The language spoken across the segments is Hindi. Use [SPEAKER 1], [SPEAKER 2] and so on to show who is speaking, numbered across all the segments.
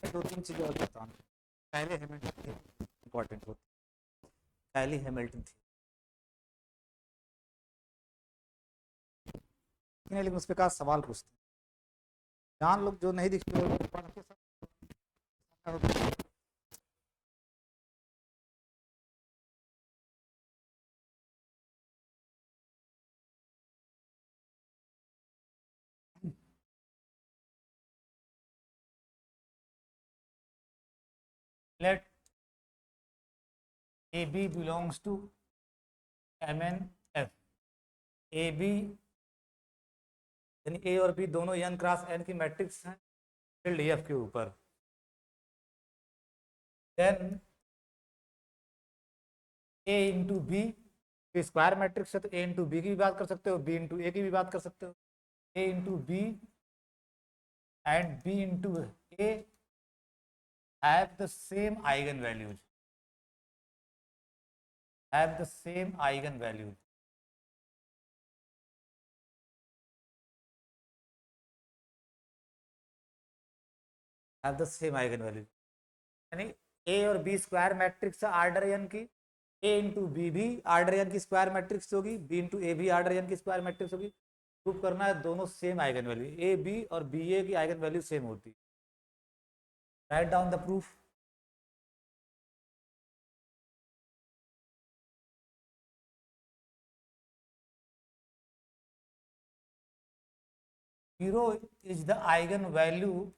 [SPEAKER 1] मैं 2-3 चीजें और बताऊँ। पहले हैमिल्टन थी इंपॉर्टेंट होती, पहली हैमिल्टन थी नहीं, लेकिन उस पर कहा सवाल पूछते हैं जान लोग जो नहीं दिखते वो पढ़ के सब। Let A B belongs to M N F. A B यानी ए और बी दोनों एन क्रॉस एन की मैट्रिक्स हैं फील्ड एफ के ऊपर। Then A into B square matrix है तो ए इंटू बी की भी बात कर सकते हो, बी इंटू ए की भी बात कर सकते हो। A into B and B into A have the same eigenvalues, have the same eigenvalues. have the same eigenvalues यानी ए और बी स्क्वायर मैट्रिक्स है आर्डर एन की, ए इंटू बी भी आर्डर एन की स्क्वायर मैट्रिक्स होगी, बी इंटू ए भी आर्डर एन की स्क्वायर मैट्रिक्स होगी। प्रूव करना है दोनों same eigen value, A B और बी ए की आइगन वैल्यू सेम होती। Right down the proof. Zero is the eigen value,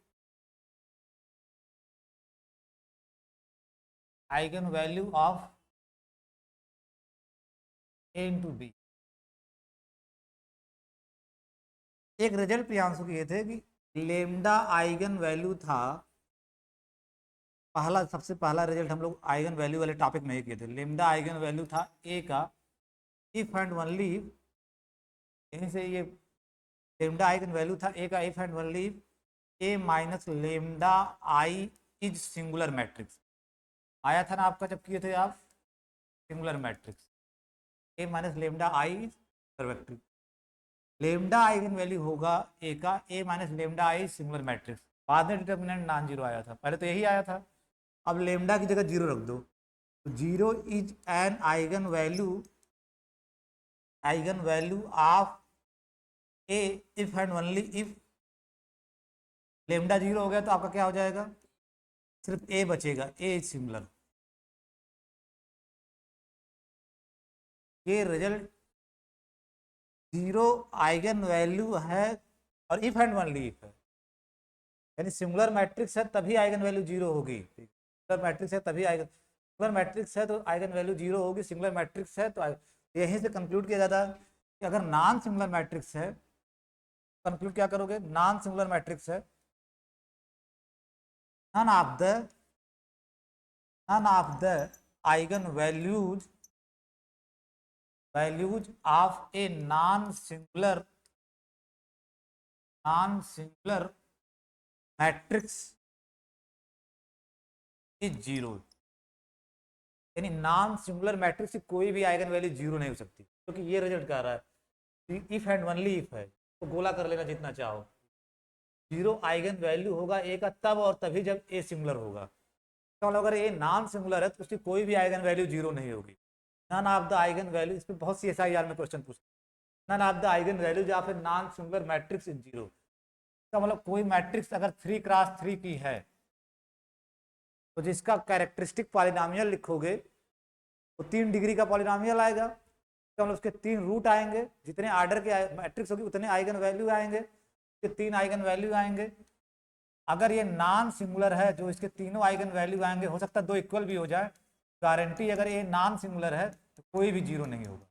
[SPEAKER 1] eigen value of A into B. एक रिजल्ट प्रियांशु किए थे कि लेमडा आइगन वैल्यू था, पहला सबसे पहला रिजल्ट हम लोग आइगन वैल्यू वाले टॉपिक में ही किए थे। लेमडा आइगन वैल्यू था ए का इफ एंड ओनली, यहीं से ये लेमडा आइगन वैल्यू था ए का if and only A minus lambda I is singular matrix. आया था ना आपका जब किए थे आप, singular matrix A minus lambda I is matrix. Lambda eigen value होगा ए का A minus lambda I singular matrix. बाद में डिटर्मिनेंट नॉन जीरो आया था, पहले तो यही आया था। अब लेमडा की जगह जीरो रख दो, तो zero is an eigen value of A if and only if lambda zero हो गया तो आपका क्या हो जाएगा, सिर्फ ए बचेगा, ए इज सिंगुलर। ये रिजल्ट जीरो आइगन वैल्यू है और इफ एंड ओनली इफ है, यानी सिंगुलर मैट्रिक्स है तभी आइगन वैल्यू जीरो होगी। सिंगुलर मैट्रिक्स है तभी आइगन, सिंगुलर मैट्रिक्स है तो आइगन वैल्यू जीरो होगी, सिंगुलर मैट्रिक्स है तो यहीं से कंक्लूड किया जाता है कि अगर नॉन सिंगुलर मैट्रिक्स है, कंक्लूड क्या करोगे, नॉन सिंगुलर मैट्रिक्स है, none of the eigen values of a non-singular matrix is zero. यानी नॉन सिंगुलर मैट्रिक्स की कोई भी आइगन वैल्यू जीरो नहीं हो सकती, क्योंकि ये रिजल्ट कह रहा है इफ एंड ओनली इफ है, तो गोला कर लेना जितना चाहो। जीरो आइगन वैल्यू होगा ए का तब और तभी जब ए सिंगुलर होगा। तो अगर ए नॉन सिंगुलर है तो उसकी कोई भी आइगन वैल्यू जीरो नहीं होगी। None of the eigen value, इस पर बहुत सी SIR में क्वेश्चन पूछते, none of the eigen values या फिर non singular matrix is zero. इसका मतलब कोई मैट्रिक्स अगर 3x3 की है तो जिसका कैरेक्टरिस्टिक पॉलिनोमियल लिखोगे तो 3 डिग्री का पॉलिनोमियल आएगा। इसका मतलब उसके 3 रूट आएंगे, जितने आर्डर के मैट्रिक्स होगी उतने आइगन वैल्यू आएंगे, 3 आइगन वैल्यू आएंगे। अगर ये नॉन सिंगुलर है जो इसके तीनों आइगन वैल्यू आएंगे, हो सकता है 2 इक्वल भी हो जाए, गारंटी अगर ये नॉन सिंगुलर है तो कोई भी जीरो नहीं होगा,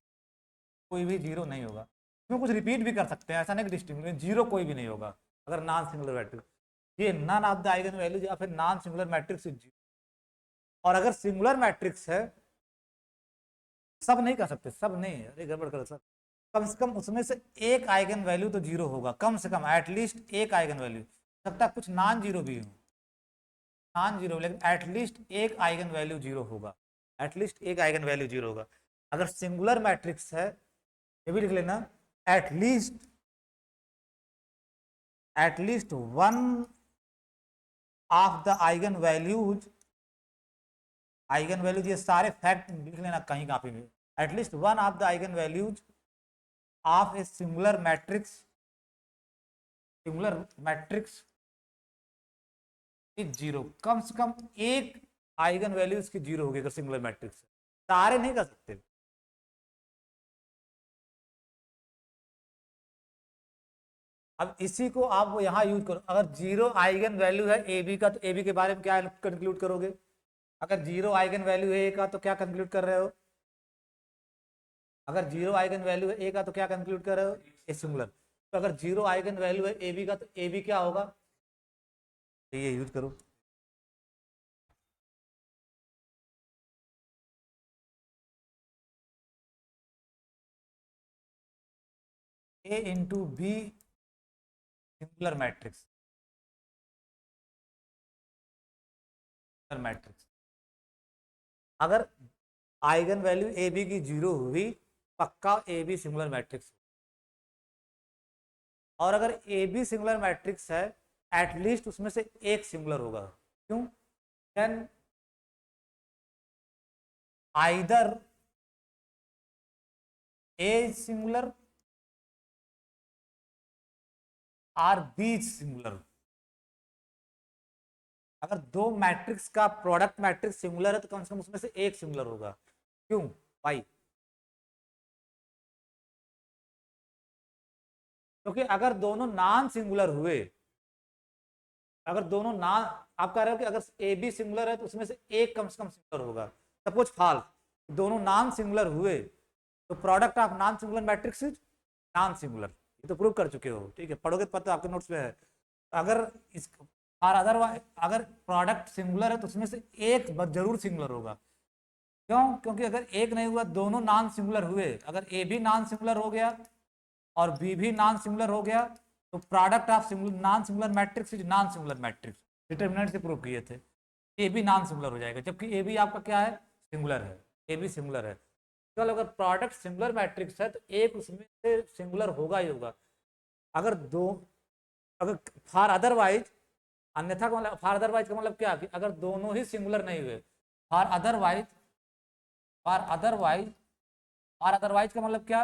[SPEAKER 1] कोई भी जीरो नहीं होगा। इसमें कुछ रिपीट भी कर सकते हैं, ऐसा नहीं कि डिस्टिंक्ट जीरो कोई भी नहीं होगा अगर नॉन सिंगुलर मैट्रिक्स, ये none of the eigen values या फिर non singular matrix is zero. और अगर सिंगुलर मैट्रिक्स है, सब नहीं कर सकते, सब नहीं, अरे गड़बड़ कर सर, कम से कम उसमें से एक आइगन वैल्यू तो जीरो होगा, कम से कम एटलीस्ट एक आइगन वैल्यू, सकता है कुछ नॉन जीरो भी हो, नॉन जीरो, लेकिन एटलीस्ट एक आइगन वैल्यू जीरो होगा, एटलीस्ट एक आइगन वैल्यू जीरो होगा। अगर सिंगुलर मैट्रिक्स है, ये भी लिख लेना, at least one of the eigen values, eigen values ये सारे फैक्ट लिख लेना कहीं कॉपी में, at least one of the eigen values of a singular matrix, singular matrix is zero, कम से कम एक आइगन वैल्यू इसकी जीरो होगी अगर सिंगुलर मैट्रिक्स, सारे नहीं कर सकते। अब इसी को आप यहां यूज करो, अगर जीरो आइगन वैल्यू है ए बी का तो ए बी के बारे में क्या कंक्लूड करोगे, अगर जीरो आइगन वैल्यू है ए का तो क्या कंक्लूड कर रहे हो, अगर जीरो आइगन वैल्यू है ए का तो क्या कंक्लूड कर रहे हो, ए सिंगुलर। तो अगर जीरो आइगन वैल्यू है ए बी का तो ए बी क्या होगा, तो ये यूज करो। A into B singular matrix, matrix अगर आइगन वैल्यू ए बी की जीरो हुई पक्का ए बी सिंगुलर मैट्रिक्स, और अगर ए बी सिंगुलर मैट्रिक्स है एटलीस्ट उसमें से एक सिंगुलर होगा, क्यों, then either A singular or B singular, अगर दो मैट्रिक्स का प्रोडक्ट मैट्रिक्स सिंगुलर है तो कम से कम उसमें से एक सिंगुलर होगा, क्यों भाई, क्योंकि अगर दोनों नॉन सिंगुलर हुए, अगर दोनों नॉन, आप कह रहे हो कि अगर ए बी सिंगुलर है तो उसमें से एक कम से कम सिंगुलर होगा, सपोज फॉल्स, दोनों नॉन सिंगुलर हुए तो product of non singular matrix is non singular, ये तो प्रूव कर चुके हो, ठीक है, पढ़ोगे तो पता आपके नोट्स में है। अगर इस और अदरवाइज अगर प्रोडक्ट सिंगुलर है तो उसमें से एक जरूर सिंगुलर होगा, क्यों, क्योंकि अगर एक नहीं हुआ दोनों नॉन सिंगुलर हुए, अगर ए भी नॉन सिंगुलर हो गया और बी भी नॉन सिंगुलर हो गया तो product of non singular matrix is non singular matrix, determinant से प्रूव किए थे, ए भी नॉन सिंगुलर हो जाएगा, जबकि ए भी आपका क्या है, सिंगुलर है, ए भी सिंगुलर है। चलो अगर प्रोडक्ट सिंगुलर मैट्रिक्स है तो एक उसमें से सिंगुलर होगा ही होगा, अगर दो, अगर फॉर अदरवाइज, अन्यथा का मतलब, फॉर अदरवाइज का मतलब क्या कि अगर दोनों ही सिंगुलर नहीं हुए, for otherwise, for otherwise, for otherwise का मतलब क्या,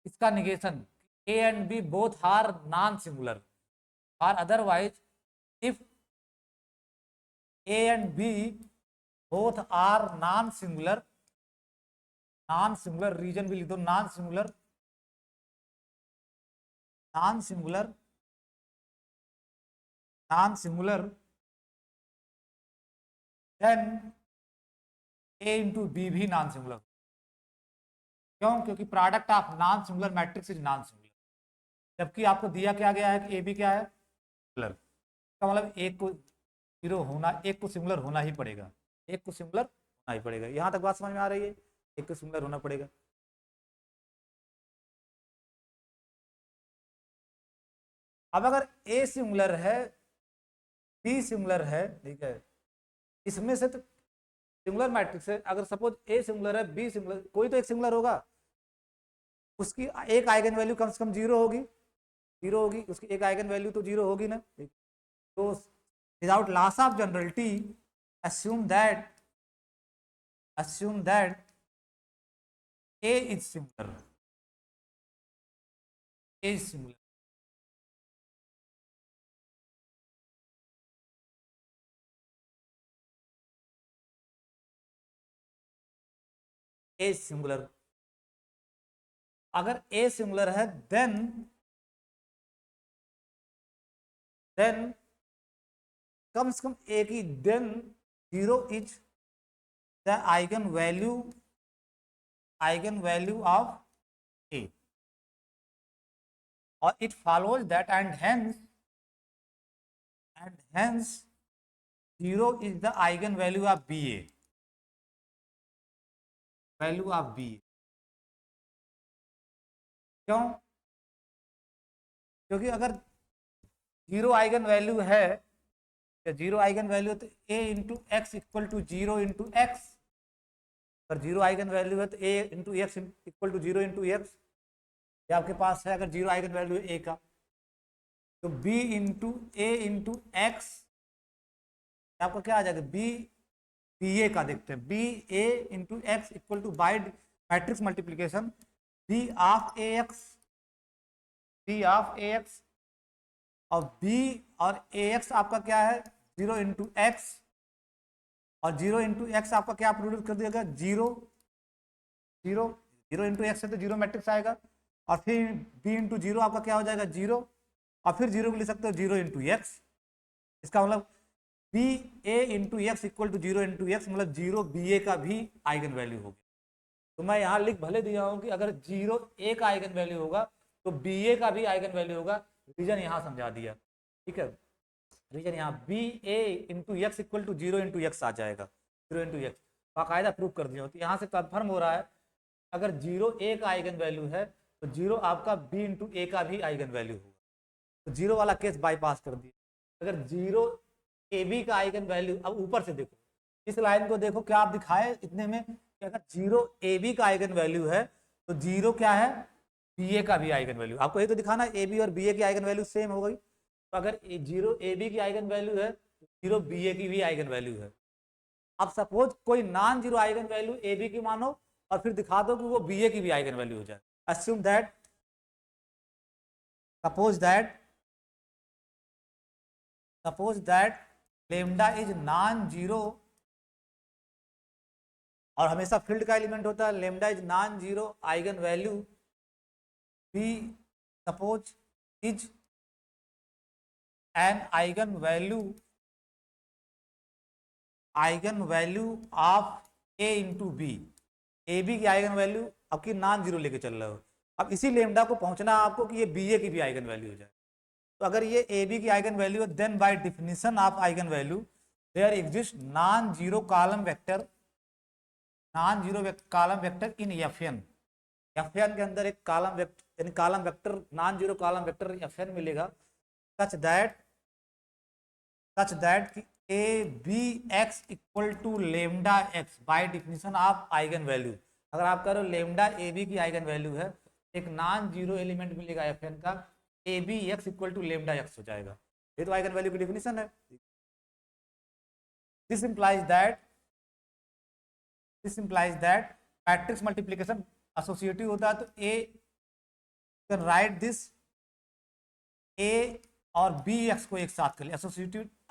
[SPEAKER 1] इसका negation, A and B both are non singular, for otherwise if A and B both are non singular, non singular reason भी लिख दो, non singular, non singular, non singular, then A into B भी नॉन सिंगुलर, क्यों, क्योंकि product of non singular matrix is non singular, जबकि आपको दिया क्या गया है कि ए बी क्या है, सिंगुलर, इसका मतलब एक को जीरो होना, एक को सिंगुलर होना ही पड़ेगा, एक को सिंगुलर होना ही पड़ेगा, यहां तक बात समझ में आ रही है, एक को सिंगुलर होना पड़ेगा। अब अगर ए सिंगुलर है बी सिंगुलर है, ठीक है, इसमें से तो सिंगुलर मैट्रिक्स है, अगर सपोज ए सिंगुलर है बी सिंगुलर, कोई तो एक सिंगुलर होगा, उसकी एक आइगन वैल्यू कम से कम जीरो होगी, जीरो होगी, उसकी एक आइगन वैल्यू तो जीरो होगी ना, तो without loss of generality assume that, assume that a is similar, a is similar, a is similar, अगर a सिंगुलर है देन कम से कम एक ही, then zero is the eigen value of a, और it follows that and hence zero is the eigen value of B A, value of B, क्यों, क्योंकि अगर जीरो आइगन वैल्यू है, जीरो आइगन वैल्यू तो A into x equal to zero into X, अगर जीरो आइगन वैल्यू है तो A into x equal to zero into x, ये आपके पास है, अगर जीरो आइगन वैल्यू है ए का, तो B into A into x आपका क्या आ जाएगा, बी ए का देखते हैं, B A into x equal to by matrix multiplication B of A x, B of A x, और बी और ए एक्स आपका क्या है 0 इंटू एक्स, और 0 इंटू एक्स आपका क्या प्रोड्यूस कर दिया, zero zero, zero into x है तो जीरो मैट्रिक्स आएगा, और फिर बी इंटू जीरो आपका क्या हो जाएगा जीरो, और फिर जीरो को लिख सकते हो जीरो इंटू एक्स। इसका मतलब B A into x equal to zero into x, मतलब जीरो बी ए का भी आइगन वैल्यू होगी। तो मैं यहाँ लिख भले दिया हूँ कि अगर जीरो ए का आइगन वैल्यू होगा तो बी ए का भी आइगन वैल्यू होगा, रीजन यहाँ समझा दिया, ठीक है। रीजन यहाँ B A into x equal to zero into X आ जाएगा, जीरो इंटू एक्स बाकायदा प्रूव कर दिया। तो यहाँ से कन्फर्म हो रहा है अगर जीरो ए का आइगन वैल्यू है तो जीरो आपका बी इंटू ए का भी आइगन वैल्यू होगा। तो जीरो वाला केस बाईपास कर दिया। अगर जीरो ए बी का आइगन वैल्यू, अब ऊपर से देखो इस लाइन को देखो, क्या आप दिखाए इतने में कि अगर जीरो ए बी का आइगन वैल्यू है तो जीरो क्या है बी ए का भी आइगन वैल्यू। आपको ये तो दिखाना ए बी और बी ए की आइगन वैल्यू सेम हो गई। तो अगर जीरो ए बी की आइगन वैल्यू है तो जीरो बी ए की भी आइगन वैल्यू है। अब सपोज कोई non zero eigen value A B की मानो और फिर दिखा दो कि वो बी ए की भी आइगन वैल्यू हो जाए। Assume that, suppose that lambda is non zero, और हमेशा फील्ड का एलिमेंट होता है, lambda is non zero eigen value be suppose is an eigen value of A into B. A B की आइगन वैल्यू आपकी नॉन जीरो लेके चल रहे हो। अब इसी लेमडा को पहुंचना है आपको कि ये बी ए की भी आइगन वैल्यू हो जाए। तो अगर ये ए बी की आइगन वैल्यू है then by definition of eigen value there exist non zero column vector in F N. F N के अंदर एक कॉलम वेक्टर यानी column vector non zero column vector F N मिलेगा such that A B x equal to lambda X by definition of eigen value. अगर आप कह रहे हो लेमडा ए बी की आइगन वैल्यू है, एक नॉन जीरो एलिमेंट मिलेगा एफ एन का, A B x equal to lambda x हो जाएगा। ये तो आइगन वैल्यू की डिफिनेशन है। This implies that matrix multiplication associative होता है। तो A can write this A और बी एक्स को एक साथ कर लिया,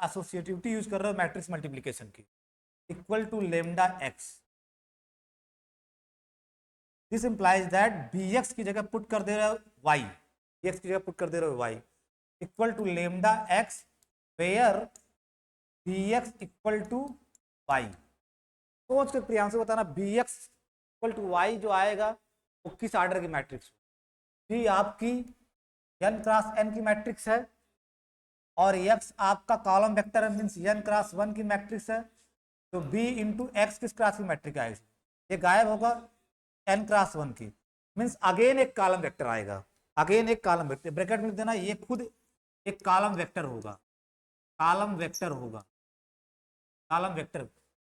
[SPEAKER 1] एसोसिएटिविटी यूज कर रहे हो मैट्रिक्स मल्टीप्लिकेशन की, equal to lambda x. This implies that B x की जगह पुट कर दे रहे हो वाई, बी एक्स की जगह पुट कर दे रहे हो y equal to lambda x where B x equal to y. सोच के प्रियांशु बताना B x equal to y जो आएगा वो किस ऑर्डर की मैट्रिक्स, बी आपकी n क्रॉस n की मैट्रिक्स है और x आपका कॉलम वेक्टर है मीन्स n क्रॉस 1 की मैट्रिक्स है। तो b इंटू एक्स किस क्रॉस की मैट्रिक्स आएगी, ये गायब होगा n क्रॉस 1 की, मीन्स अगेन एक कॉलम वेक्टर आएगा, अगेन एक कॉलम वेक्टर, ब्रैकेट में देना ये खुद एक कॉलम वेक्टर होगा, कॉलम वेक्टर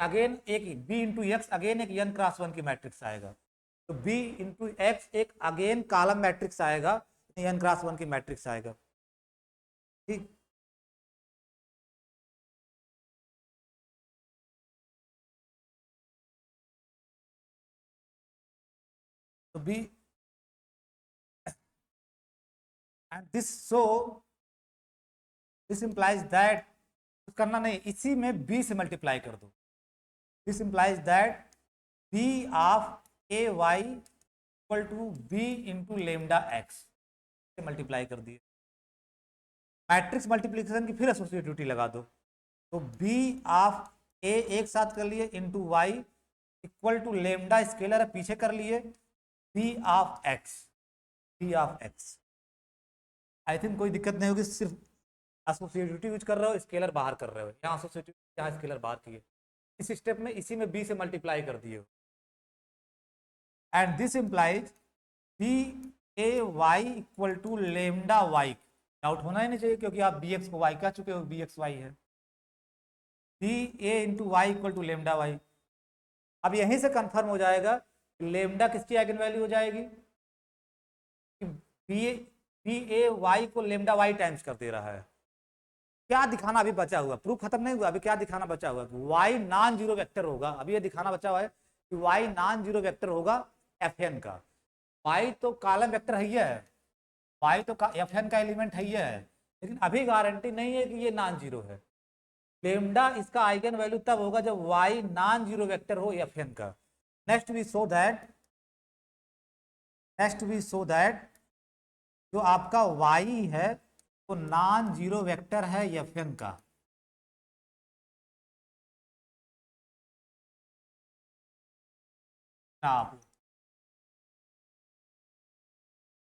[SPEAKER 1] अगेन एक b इंटू एक्स अगेन एक n क्रॉस 1 की मैट्रिक्स आएगा। तो b इंटू एक्स एक अगेन कॉलम मैट्रिक्स आएगा, n क्रॉस 1 की मैट्रिक्स आएगा, ठीक। तो b and this implies that, करना नहीं, इसी में b से मल्टीप्लाई कर दो। This implies that b of A y equal to b into lambda x से मल्टीप्लाई कर दिए। मैट्रिक्स मल्टीप्लिकेशन की फिर एसोसिएटिविटी लगा दो। तो b ऑफ ए एक साथ कर लिए into y equal to lambda scalar है पीछे कर लिए b of x. I think कोई दिक्कत नहीं होगी, सिर्फ एसोसिएटिविटी यूज कर रहे हो, स्केलर बाहर कर रहे हो, यहाँ एसोसिएटिविटी यहाँ स्केलर बाहर किए, इस स्टेप में इसी में b से मल्टीप्लाई कर दिए। And this implies B A y equal to lambda y. Doubt होना ही नहीं चाहिए क्योंकि आप bx को y कह चुके हो, bx y है, B A into y equal to lambda y. अब यहीं से कंफर्म हो जाएगा कि लेमडा किसकी आइगन वैल्यू हो जाएगी, बी ए वाई को लेमडा वाई टाइम्स कर दे रहा है, क्या दिखाना अभी बचा हुआ, प्रूफ खत्म नहीं हुआ, अभी क्या दिखाना बचा हुआ, y नॉन जीरो वेक्टर होगा, अभी ये दिखाना बचा हुआ है कि y नॉन जीरो वेक्टर होगा Fn का। y तो कॉलम वेक्टर है, y तो Fn का एलिमेंट है, लेकिन अभी गारंटी नहीं है कि ये नॉन जीरो है। लेमडा इसका आइगन वैल्यू तब होगा जब y नॉन जीरो वेक्टर हो Fn का। नेक्स्ट वी सो दैट जो आपका y है वो नॉन जीरो वेक्टर है Fn का। आप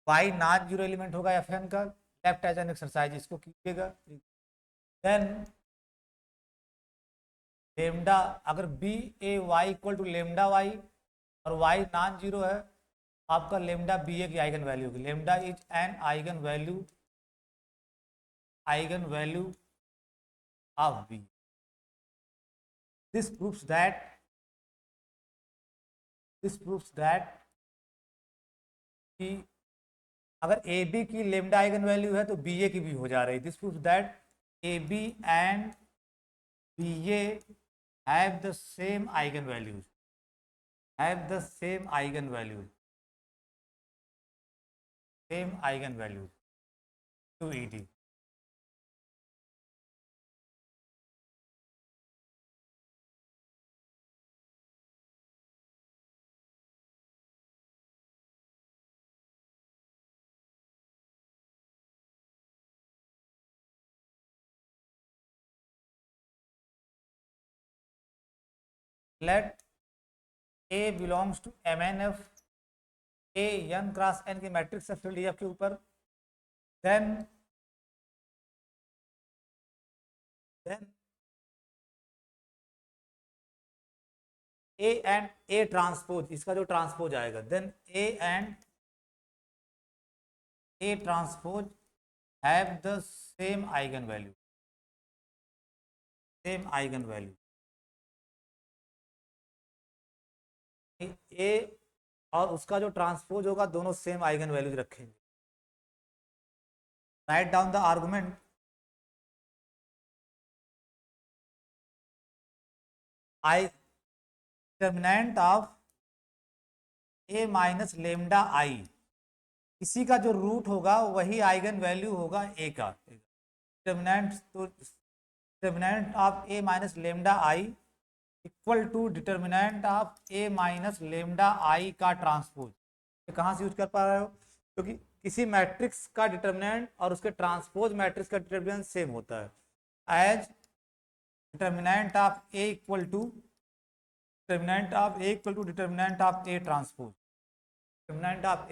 [SPEAKER 1] y नॉन जीरो एलिमेंट होगा Fn का, लेफ्ट एज एन एक्सरसाइज इसको कीजिएगा। देन लेमडा, अगर B A y equal to lambda y और वाई नॉन जीरो है, आपका लेमडा बी ए की आइगन वैल्यू होगी। Lambda is an eigen value of B. This proves that कि अगर ए बी की लेमडा आइगन वैल्यू है तो बी ए की भी हो जा रही है। This proves that A B and B A have the same eigenvalues, same eigenvalues to ED. Let A belongs to MNF, A n cross n की मैट्रिक्स है फील्ड EF के ऊपर, then A and A transpose, इसका जो ट्रांसपोज आएगा, then A and A transpose have the same eigenvalue, A और उसका जो ट्रांसपोज होगा दोनों सेम आइगन वैल्यूज रखेंगे। Right down the argument. I determinant of A minus lambda आई, इसी का जो रूट होगा वही आइगन वैल्यू होगा ए का। Determinant of A minus lambda I equal to determinant of A minus lambda I का ट्रांसपोज। ये कहाँ से यूज कर पा रहे हो, क्योंकि किसी मैट्रिक्स का डिटर्मिनेंट और उसके ट्रांसपोज मैट्रिक्स का डिटर्मिनेंट सेम होता है। As determinant of A equal to determinant of A equal to determinant of A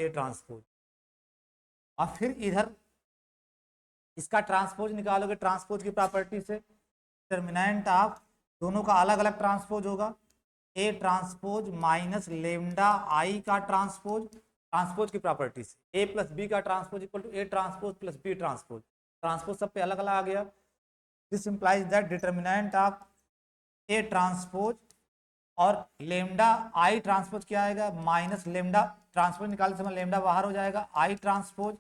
[SPEAKER 1] transpose, और फिर इधर इसका ट्रांसपोज निकालोगे ट्रांसपोज की प्रॉपर्टी से। डिटर्मिनेंट ऑफ दोनों का अलग अलग ट्रांसपोज होगा, A transpose minus lambda I का ट्रांसपोज की प्रॉपर्टी से। ए प्लस बी का transpose equal to A transpose plus B transpose सब पे अलग अलग आ गया। This implies that determinant of A transpose और लेमडा आई ट्रांसपोज क्या आएगा, माइनस लेमडा ट्रांसपोज निकालने समय लेमडा बाहर हो जाएगा, I transpose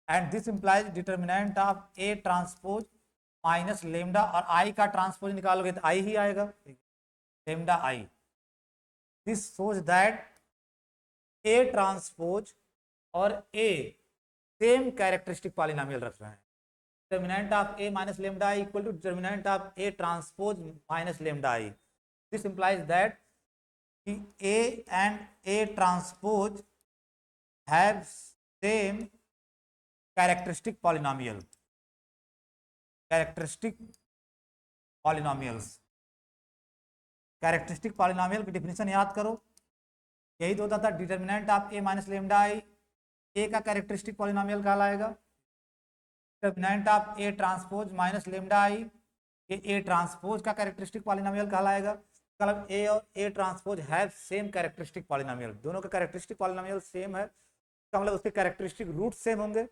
[SPEAKER 1] and this implies determinant of A transpose minus lambda, और आई का ट्रांसपोज निकालोगे तो आई ही आएगा, lambda I. This shows that A transpose और ए सेम कैरेक्टरिस्टिक पॉलिनोमियल रख रहे हैं। Determinant of A minus lambda I equal to determinant of A transpose minus lambda I. This implies that A and A transpose have same characteristic polynomial, characteristic polynomial की डिफिनेशन याद करो, यही तो होता था। Determinant of A minus lambda I A का कैरेक्टरिस्टिक पॉलिनोमियल कहलाएगा, determinant of A transpose minus lambda I A transpose का कैरेक्टरिस्टिक पॉलिनोमियल कहलाएगा। मतलब ए और A transpose have same characteristic polynomial, दोनों का कैरेक्टरिस्टिक पॉलिनोमियल सेम है, इसका मतलब उसके कैरेक्टरिस्टिक रूट सेम होंगे,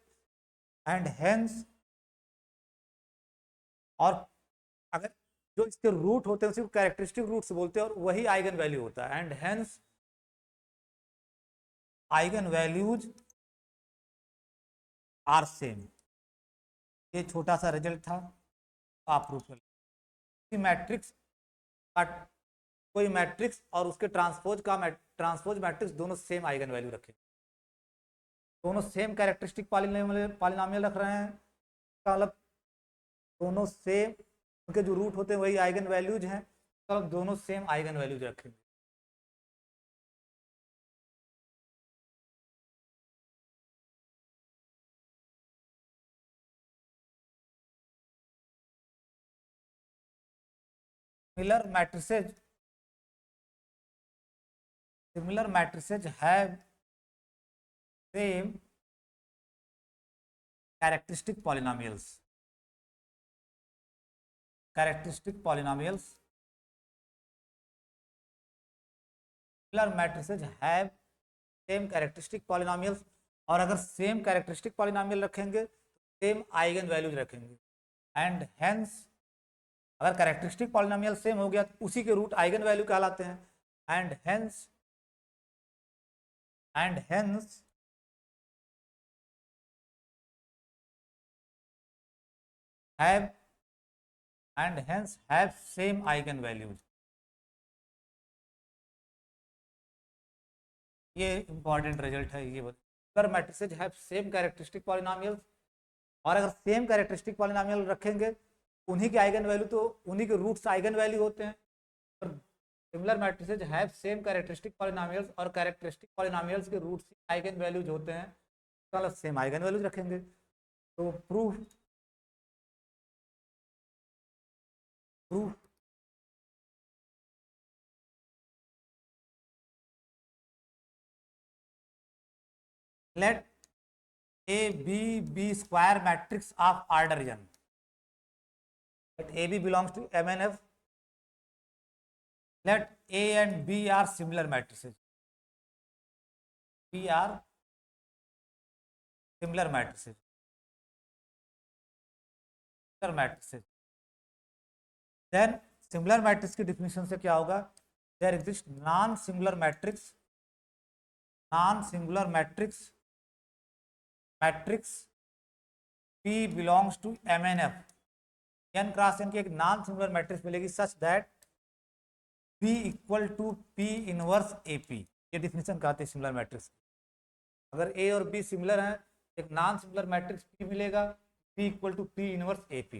[SPEAKER 1] एंड हेंस, और अगर जो इसके रूट होते हैं उसी को कैरेक्टरिस्टिक रूट्स बोलते हैं और वही आइगन वैल्यू होता है, and hence eigen are same. ये छोटा सा रिजल्ट था, आप प्रूव कर लीजिए। मैट्रिक्स का कोई मैट्रिक्स और उसके ट्रांसपोज मैट्रिक्स दोनों सेम आइगन वैल्यू रखे, दोनों सेम कैरेक्टरिस्टिक पॉलिनोमियल रख रहे हैं, इसका मतलब दोनों सेम, उनके जो रूट होते हैं वही आइगन वैल्यूज हैं, तो दोनों सेम आइगन वैल्यूज रखेंगे। Similar matrices have same characteristic polynomials. Similar matrices have same characteristic polynomials, और अगर सेम कैरेक्टरिस्टिक पॉलिनोमियल रखेंगे तो सेम आइगन वैल्यूज रखेंगे, एंड हेंस अगर कैरेक्टरिस्टिक पॉलिनोमियल सेम हो गया तो उसी के रूट आइगन वैल्यू कहलाते हैं, and hence have same eigen values। ये इंपॉर्टेंट रिजल्ट है। ये अगर matrices have same characteristic polynomials, और अगर सेम कैरेक्टरिस्टिक पॉलिनोमियल रखेंगे उन्हीं के आइगन वैल्यू तो उन्हीं के रूट्स आइगन वैल्यू होते हैं। और similar matrices have same characteristic polynomials, और कैरेक्टरिस्टिक पॉलिनोमियल्स के रूट्स आइगन वैल्यूज होते हैं, मतलब सेम आइगन वैल्यूज रखेंगे। तो proof let A be square matrix of order n, let A B belongs to MNF, let A and B are similar matrices, B are similar matrices, then similar matrix की definition से क्या होगा, there exists non-similar matrix P belongs to MNF, n cross n की एक नॉन सिमिलर मैट्रिक्स मिलेगी such that P equal to P inverse AP। ये डिफिनेशन कहते हैं सिमिलर मैट्रिक्स। अगर A और B सिमिलर हैं, एक नॉन सिमिलर मैट्रिक्स P मिलेगा, P equal to P inverse AP।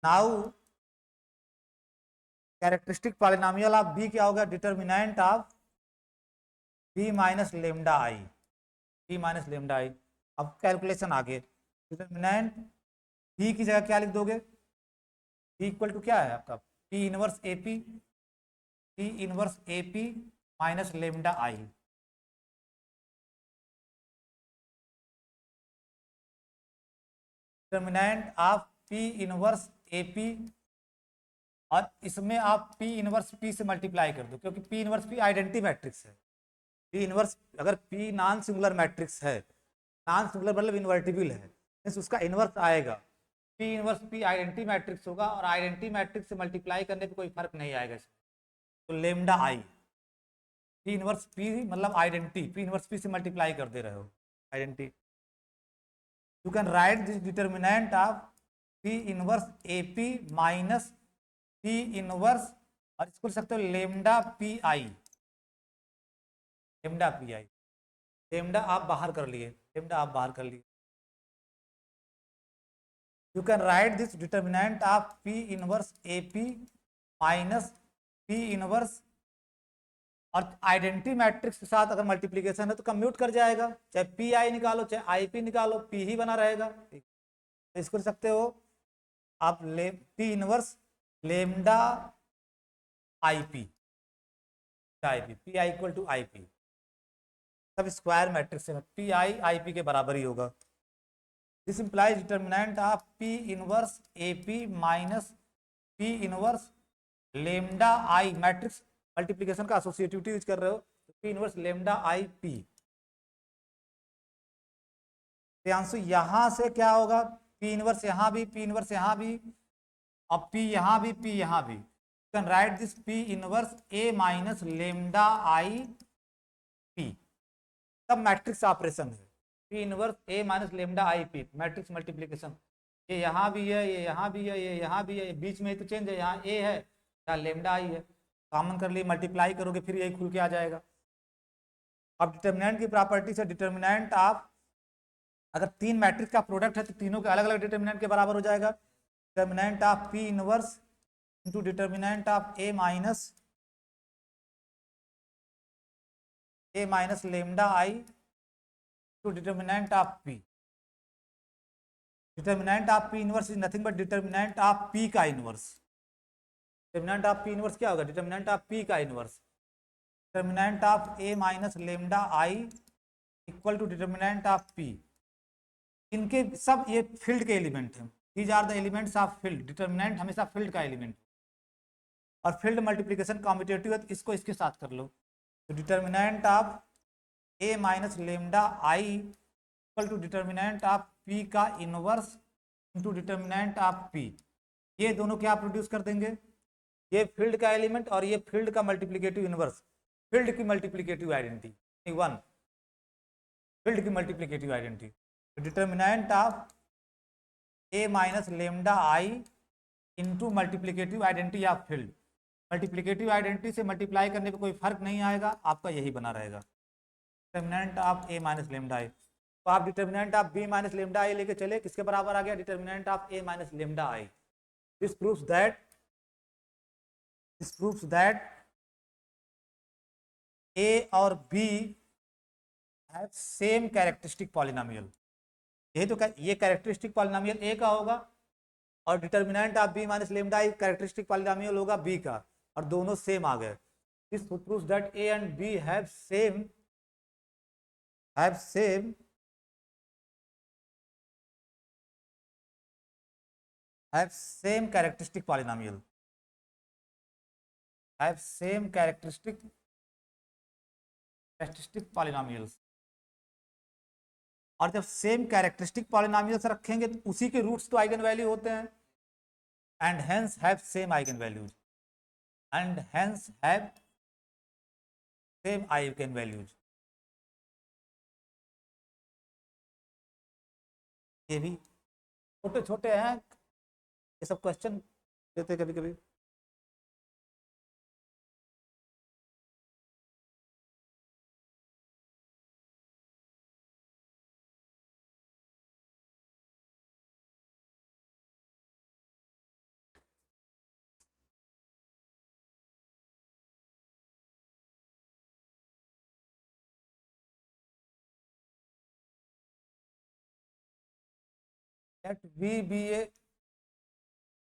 [SPEAKER 1] Now characteristic polynomial of B क्या होगा, determinant of B minus lambda I, B minus lambda I. अब कैलकुलेशन आगे, डिटर्मिनेंट B की जगह क्या लिख दोगे, B इक्वल टू क्या है आपका P inverse AP minus lambda I. Determinant of P inverse AP, और इसमें आप P इनवर्स P से मल्टीप्लाई कर दो, क्योंकि P inverse P identity matrix है। P इनवर्स अगर P नॉन सिंगुलर मैट्रिक्स है, नॉन सिंगुलर मतलब इन्वर्टिबल है, उसका इनवर्स आएगा, P inverse P identity matrix होगा, और आइडेंटिटी मैट्रिक्स से मल्टीप्लाई करने पे कोई फर्क नहीं आएगा इसमें। तो lambda I, P inverse P मतलब आइडेंटिटी, P इनवर्स P से मल्टीप्लाई कर दे रहे हो identity. You can write this determinant of P inverse AP minus P inverse, और इसको लिख सकते हो lambda PI, lambda PI। Lambda आप बाहर कर लिए, you can write this determinant of P inverse AP minus P inverse, और आइडेंटिटी मैट्रिक्स के साथ अगर मल्टीप्लिकेशन है तो कम्यूट कर जाएगा, चाहे PI निकालो चाहे IP निकालो, P ही बना रहेगा। तो इसको लिख सकते हो आप P inverse lambda IP, PI equal to IP, सब स्क्वायर मैट्रिक्स है, PI IP के बराबर ही होगा। This implies determinant of P inverse AP minus P inverse lambda I, matrix multiplication का एसोसिएटिविटी यूज कर रहे हो, तो P inverse lambda IP। Answer यहां से क्या होगा, P इनवर्स यहां भी, P इनवर्स यहां भी, अब P यहां भी, P यहां भी, can write this P inverse A minus lambda IP। सब मैट्रिक्स ऑपरेशन है, P inverse A minus lambda I P, matrix multiplication. ये यहाँ भी है, ये यहाँ भी है, ये यहाँ भी है, बीच में ही तो चेंज है, यहाँ ए है, यहाँ लेमडा आई है, कॉमन कर लिए, मल्टीप्लाई करोगे फिर यही खुल के आ जाएगा। अब डिटर्मिनेंट की प्रॉपर्टी से डिटर्मिनेंट आप अगर तीन मैट्रिक्स का प्रोडक्ट है तो तीनों के अलग अलग डिटर्मिनेंट के बराबर हो जाएगा। Determinant of P inverse into determinant of A minus lambda I to determinant of P. Determinant of P inverse is nothing but determinant of P का inverse. Determinant of P inverse क्या होगा? डिटर्मिनेंट ऑफ पी का inverse. Determinant of A minus lambda I equal to determinant of P. इनके सब ये फील्ड के एलिमेंट हैं, these are the elements of field. Determinant हमेशा फील्ड का एलिमेंट, और फील्ड मल्टीप्लिकेशन कॉम्पिटेटिव है तो इसको इसके साथ कर लो। तो determinant of A minus lambda I equal to determinant of P का inverse into determinant of P. ये दोनों क्या प्रोड्यूस कर देंगे? ये फील्ड का एलिमेंट और ये फील्ड का मल्टीप्लिकेटिव इनवर्स, फील्ड की मल्टीप्लिकेटिव आइडेंटिटी, वन फील्ड की multiplicative identity. Determinant of A minus lambda I into multiplicative identity of field. Multiplicative identity से मल्टीप्लाई करने पे कोई फर्क नहीं आएगा, आपका यही बना रहेगा, determinant of A minus lambda I. तो आप determinant of B minus lambda I लेके चले, किसके बराबर आ गया? Determinant of A minus lambda I. This proves that A और B have same characteristic polynomial. यही तो ये कैरेक्टरिस्टिक पॉलिनोमियल ए का होगा और determinant of B minus lambda I characteristic polynomial होगा बी का, और दोनों सेम आ गए। This proves that A and B have same characteristic polynomial, have same characteristic polynomials. और जब सेम कैरेक्टरिस्टिक पॉलिनोमियल्स रखेंगे तो उसी के रूट्स तो आइगन वैल्यू होते हैं, and hence have same eigen values, ये भी छोटे छोटे हैं, ये सब क्वेश्चन देते कभी कभी। Let V be a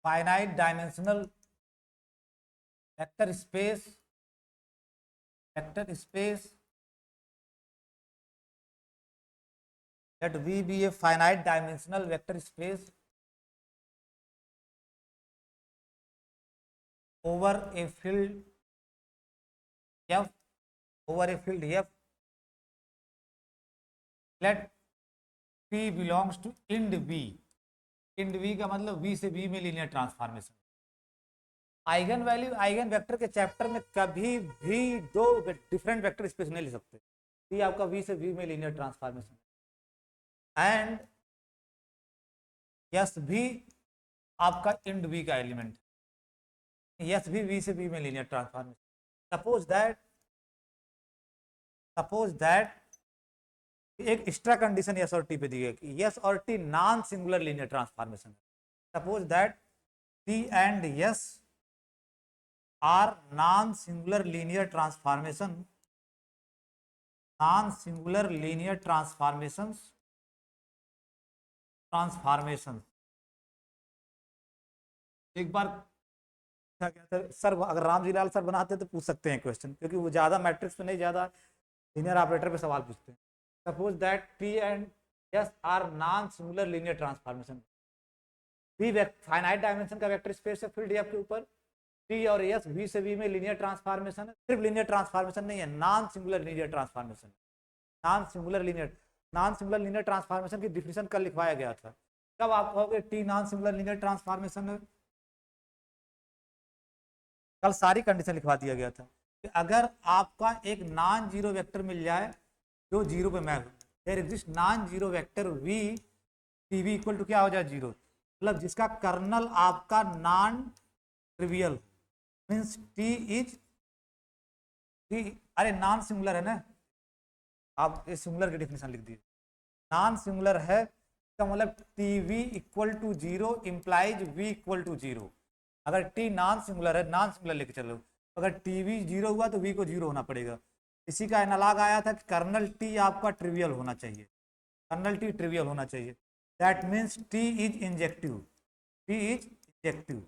[SPEAKER 1] finite dimensional vector space let V be a finite dimensional vector space over a field F, let P belongs to int V। int V का मतलब V से V में linear transformation. Eigen value eigen vector के चैप्टर में कभी भी दो डिफरेंट वेक्टर स्पेस नहीं ले सकते। ये आपका V से V में लीनियर ट्रांसफॉर्मेशन, एंड यस भी आपका int V का एलिमेंट, यस भी V से V में लीनियर ट्रांसफॉर्मेशन। सपोज दैट एक एक्स्ट्रा कंडीशन यस और टी पे दी है कि यस और T non singular linear transformation है। Suppose that T and S are non singular linear transformation, एक बार क्या कहते हैं सर, अगर रामजी लाल सर बनाते तो पूछ सकते हैं क्वेश्चन, क्योंकि वो ज्यादा मैट्रिक्स पे नहीं, ज्यादा लीनियर ऑपरेटर पे सवाल पूछते हैं। Suppose that P and S are non singular linear transformation. V finite dimension का वेक्टर स्पेस है फील्ड F के ऊपर, P और S V से V में लीनियर ट्रांसफॉर्मेशन है, सिर्फ लीनियर ट्रांसफॉर्मेशन नहीं है, non singular linear transformation. Non singular linear transformation की डिफिनेशन कल लिखवाया गया था। कब आप कहोगे T non singular linear transformation है? कल सारी कंडीशन लिखवा दिया गया था कि अगर आपका एक नॉन जीरो वेक्टर मिल जाए जो जीरो पे map, there exist non zero vector v T v equal to क्या हो जाए जीरो, मतलब जिसका कर्नल आपका non trivial means T is T, अरे नॉन सिंगुलर है ना, आप इस सिंगुलर की डेफिनेशन लिख दीजिए, नॉन सिंगुलर है इसका मतलब T v equal to zero implies v equal to zero. अगर टी नॉन सिंगुलर है, नॉन सिंगुलर लेके चलो, अगर टी वी जीरो हुआ तो वी को जीरो होना पड़ेगा। इसी का एनालॉग आया था कि कर्नल टी आपका ट्रिवियल होना चाहिए, कर्नल टी ट्रिवियल होना चाहिए, that means T is injective, T is injective.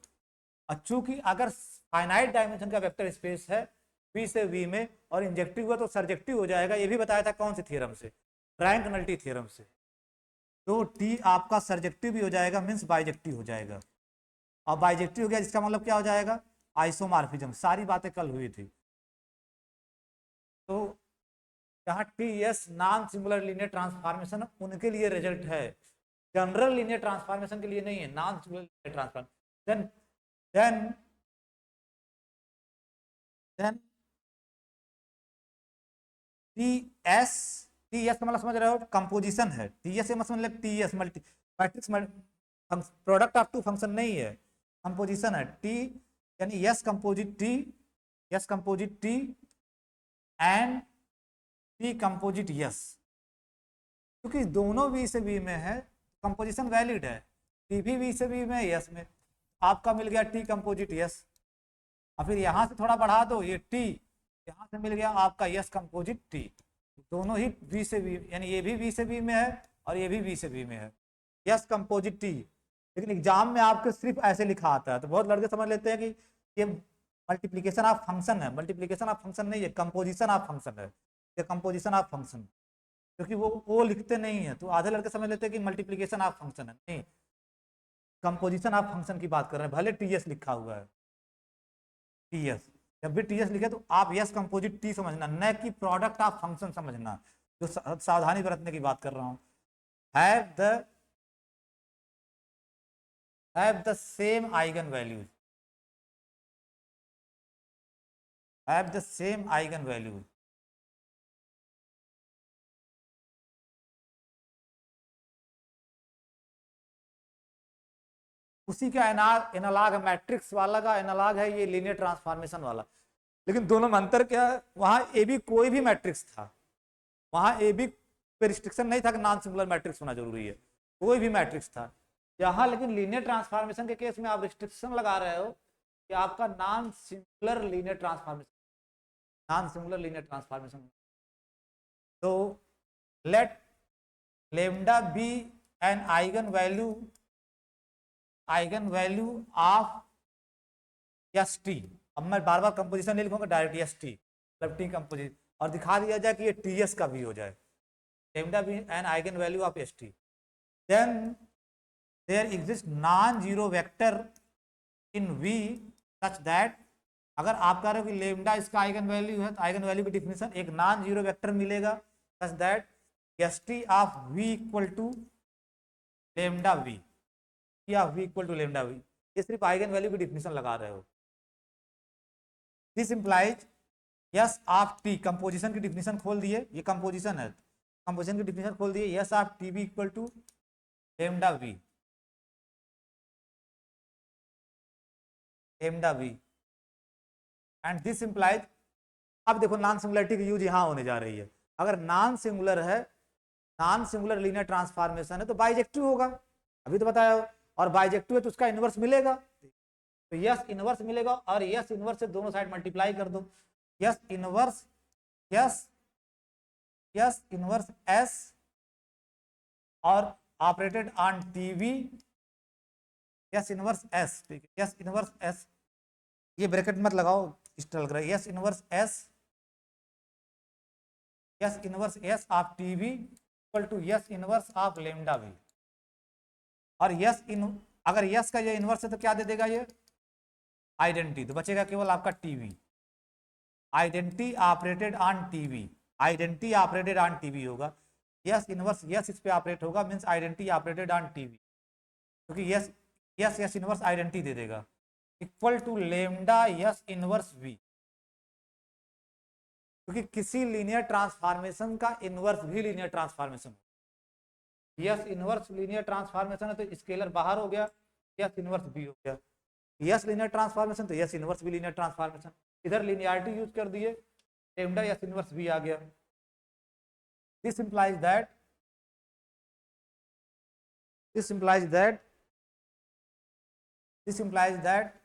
[SPEAKER 1] और चूंकि अगर फाइनाइट डायमेंशन का वेक्टर स्पेस है वी से वी में और इंजेक्टिव हुआ तो सर्जेक्टिव हो जाएगा, ये भी बताया था कौन से थ्योरम से, रैंक नल्टी थ्योरम से। तो टी आपका सर्जेक्टिव भी हो जाएगा मीन्स बाइजेक्टिव हो जाएगा, और बाइजेक्टिव हो गया जिसका मतलब क्या हो जाएगा, आइसोमॉर्फिज्म। सारी बातें कल हुई थी। तो यहाँ T S non singular linear transformation उनके लिए रिजल्ट है, जनरल लीनियर ट्रांसफॉर्मेशन के लिए नहीं है, non singular linear transformation. Then then T S, T S का मतलब समझ रहे हो कंपोजिशन है, टी एस मतलब T S multi matrix product of two function नहीं है, कंपोजिशन है टी, यानी S composite T, S composite T and T composite S, क्योंकि दोनों वी से वी में है कंपोजिशन वैलिड है, टी भी वी से वी में यस में, आपका मिल गया टी कंपोजिट यस, और फिर यहां से थोड़ा बढ़ा दो ये टी, यहां से मिल गया आपका यस कंपोजिट टी, दोनों ही वी से वी, यानी ये भी वी से वी में है और ये भी वी से वी में है, यस कंपोजिट टी। लेकिन एग्जाम में आपको सिर्फ ऐसे लिखा आता है, तो बहुत लड़के समझ लेते हैं कि ये मल्टीप्लीकेशन ऑफ फंक्शन है, मल्टीप्लीकेशन ऑफ फंक्शन नहीं है, कंपोजिशन ऑफ फंक्शन है, ये कंपोजिशन ऑफ फंक्शन, क्योंकि वो लिखते नहीं है, तो आधे लड़के समझ लेते हैं कि मल्टीप्लीकेशन ऑफ फंक्शन है, नहीं, कंपोजिशन ऑफ फंक्शन की बात कर रहे हैं, भले टीएस लिखा हुआ है, टीएस, जब भी टीएस लिखे तो आप यस कंपोजिट टी समझना, न कि प्रोडक्ट ऑफ फंक्शन समझना, जो सावधानी बरतने की बात कर रहा हूं। Have the same eigen values, have the same eigen values, उसी का एनालॉग मैट्रिक्स वाला का एनालॉग है ये लीनियर ट्रांसफॉर्मेशन वाला। लेकिन दोनों में अंतर क्या है, वहां ए बी कोई भी मैट्रिक्स था, वहां ए बी पे रिस्ट्रिक्शन नहीं था कि नॉन सिंगुलर मैट्रिक्स होना जरूरी है, कोई भी मैट्रिक्स था। यहाँ लेकिन लीनियर ट्रांसफॉर्मेशन के केस में आप रिस्ट्रिक्शन लगा रहे हो कि आपका non singular linear transformation, non singular linear transformation. तो let lambda be an eigen value of S T, अब मैं बार बार कंपोजिशन नहीं लिखूंगा, डायरेक्ट एस टी मतलब टी कंपोजिट, और दिखा दिया जाए कि ये टी एस का भी हो जाए, lambda be an eigen value of S T, then there exist non zero vector in V such that, अगर आप कह रहे हो कि लेमडा इसका आइगन वैल्यू है तो आइगन वैल्यू की डिफिनेशन एक नॉन जीरो वेक्टर मिलेगा such that S T of V equal to lambda V, या V equal to lambda V, ये सिर्फ आइगन वैल्यू की डिफिनेशन लगा रहे हो। This implies S of T, composition की डिफिनेशन खोल दिए, ये कंपोजिशन है, कंपोजिशन की डिफिनेशन खोल दिए, S of T v equal to lambda v, lambda v, and this implies, अब देखो नॉन सिंगुलरिटी की यूज यहां होने जा रही है, अगर नॉन सिंगुलर है, नॉन सिंगुलर लीनियर ट्रांसफॉर्मेशन है तो बाइजेक्टिव होगा, अभी तो बताया हो, और बाइजेक्टिव है तो उसका इनवर्स मिलेगा, तो यस इनवर्स मिलेगा, और यस इनवर्स से दोनों साइड मल्टीप्लाई कर दो, S inverse, S S inverse S और operated on T V, S inverse S, ठीक है, यस इनवर्स एस, ये ब्रैकेट मत लगाओ इस लग रहा है, S inverse S, S inverse S of T V equal to S inverse of lambda V, और यस इन, अगर यस का ये इनवर्स है तो क्या दे देगा ये आइडेंटिटी, तो बचेगा केवल आपका T V, identity operated on T V, identity operated on T V होगा, यस इनवर्स यस इस पे ऑपरेट होगा means identity operated on T V, क्योंकि S S S inverse identity दे देगा, equal to lambda S inverse V, क्योंकि किसी लीनियर ट्रांसफॉर्मेशन का इनवर्स भी linear transformation, S inverse linear transformation है तो स्केलर बाहर हो गया, यस इनवर्स भी हो गया, यस लीनियर ट्रांसफॉर्मेशन तो यस इनवर्स भी लीनियर ट्रांसफॉर्मेशन, इधर लीनियरिटी यूज कर दिए, लेमडा यस इनवर्स भी आ गया। This implies that this implies that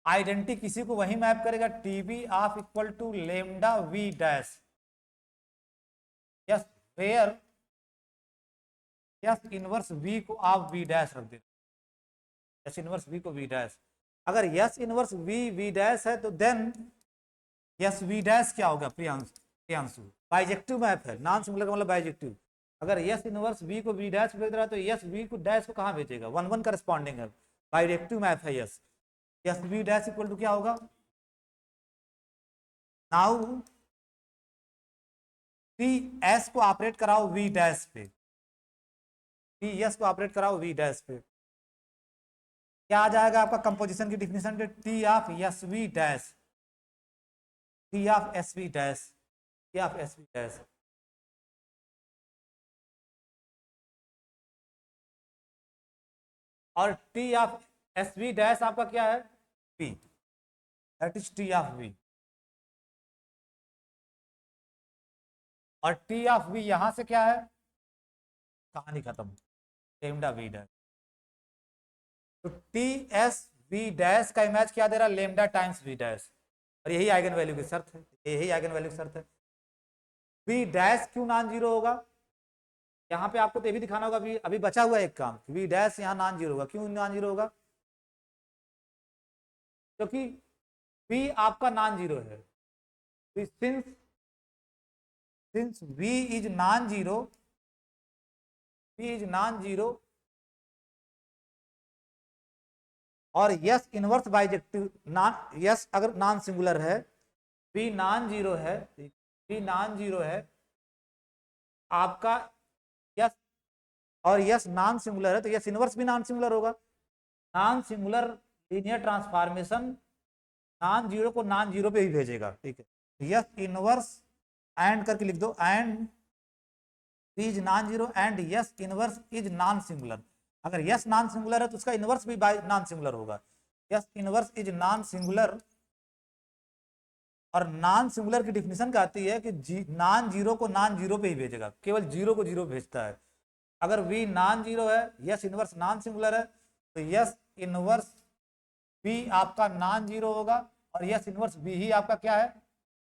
[SPEAKER 1] identity किसी को वही मैप करेगा, T v of equal to lambda v dash, S where S inverse v को आप वी डैश रख दे, यस इनवर्स वी को वी डैश, अगर S inverse v v dash है तो देन यस वी डैश क्या होगा प्रियांशु, बाइजेक्टिव मैप है, नॉन सिंगुलर का मतलब बाइजेक्टिव, अगर यस इनवर्स वी को वी डैश भेज रहा है तो यस वी को डैश को कहाँ भेजेगा, 1 1 करस्पॉन्डिंग है, बाइजेक्टिव मैप है S, S V dash equal to क्या होगा, नाउ टी एस को ऑपरेट कराओ वी डैश पे, टी एस को ऑपरेट कराओ वी डैश पे, क्या आ जाएगा आपका कंपोजिशन की डिफिनेशन पे, T of S V dash, T of S V dash, T of S V dash, और T of S V dash आपका क्या है, V, that is T of we, और टी ऑफ वी यहां से क्या है, कहानी खत्म, लेमडा वी डैश, तो टी एस वी डैश का इमेज क्या दे रहा है, लेमडा टाइम्स वी डैश, और यही आइगन वैल्यू की शर्त है, यही आइगन वैल्यू की शर्त है। वी डैश क्यों नॉन जीरो होगा, यहाँ पे आपको तो ये भी दिखाना होगा, अभी बचा हुआ एक काम, वी डैश यहाँ नॉन जीरो होगा, क्यों नॉन जीरो होगा, क्योंकि वी आपका नॉन जीरो है, since V is non zero, V is non zero और S inverse bijective non, S अगर नॉन सिंगुलर है, वी नॉन जीरो है, वी नॉन जीरो है आपका, यस और यस नॉन सिंगुलर है तो यस इनवर्स भी नॉन सिंगुलर होगा, non singular linear transformation non zero को नॉन जीरो पे ही भेजेगा, ठीक है, यस इनवर्स एंड करके लिख दो, and is non zero and yes inverse is non singular, अगर यस नॉन सिंगुलर है तो उसका इनवर्स भी नॉन सिंगुलर होगा, S inverse is non singular, और नॉन सिंगुलर की डिफिनेशन कहती है कि नॉन जीरो को नॉन जीरो पे ही भेजेगा, केवल जीरो को जीरो भेजता है, अगर वी नॉन जीरो है, यस इनवर्स नॉन सिंगुलर है तो यस इनवर्स बी आपका नॉन जीरो होगा, और यस इनवर्स बी ही आपका क्या है,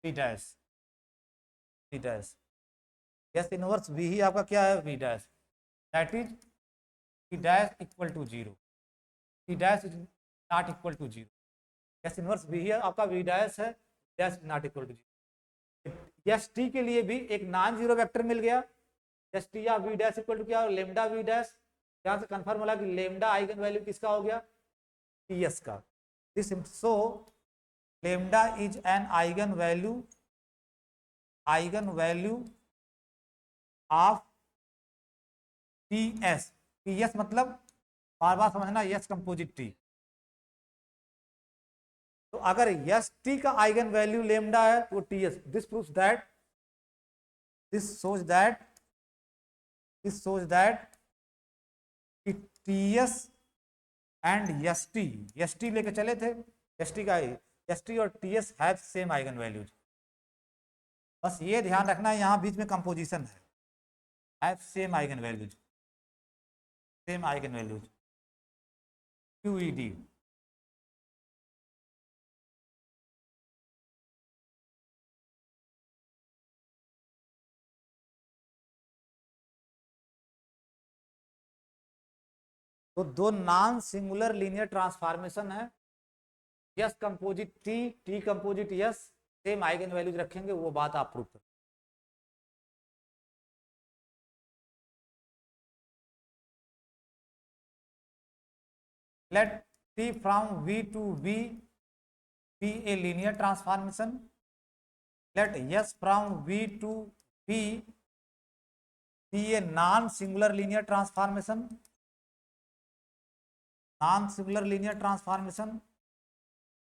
[SPEAKER 1] V dash, V dash, S inverse B ही आपका क्या है, V dash, that is V dash equal to zero, V dash is not equal to zero, S inverse B ही आपका वी डैश है, dash is not equal to zero, yes T के लिए भी एक नॉन जीरो वेक्टर मिल गया, यस टी या वी डैश इक्वल टू क्या, लेमडा वी डैश, यहाँ से कंफर्म होला कि लेमडा आइगन वैल्यू किसका हो गया, टी एस का, this so lambda is an eigen value of T S, T S मतलब बार बार समझना, यस कंपोजिट टी, तो अगर यस टी का आइगन वैल्यू लेमडा है तो T S, this proves that, this shows that T S and S T लेके चले थे, एस टी और T S have same eigen values, बस ये ध्यान रखना है यहाँ बीच में कंपोजिशन है, have same eigen values, QED, तो दो नॉन सिंगुलर लीनियर ट्रांसफॉर्मेशन है, yes composite T composite yes, same eigen values रखेंगे, वो बात आप प्रूव करें, let T from V to V be a linear transformation, let S from V to V be a non-singular linear transformation,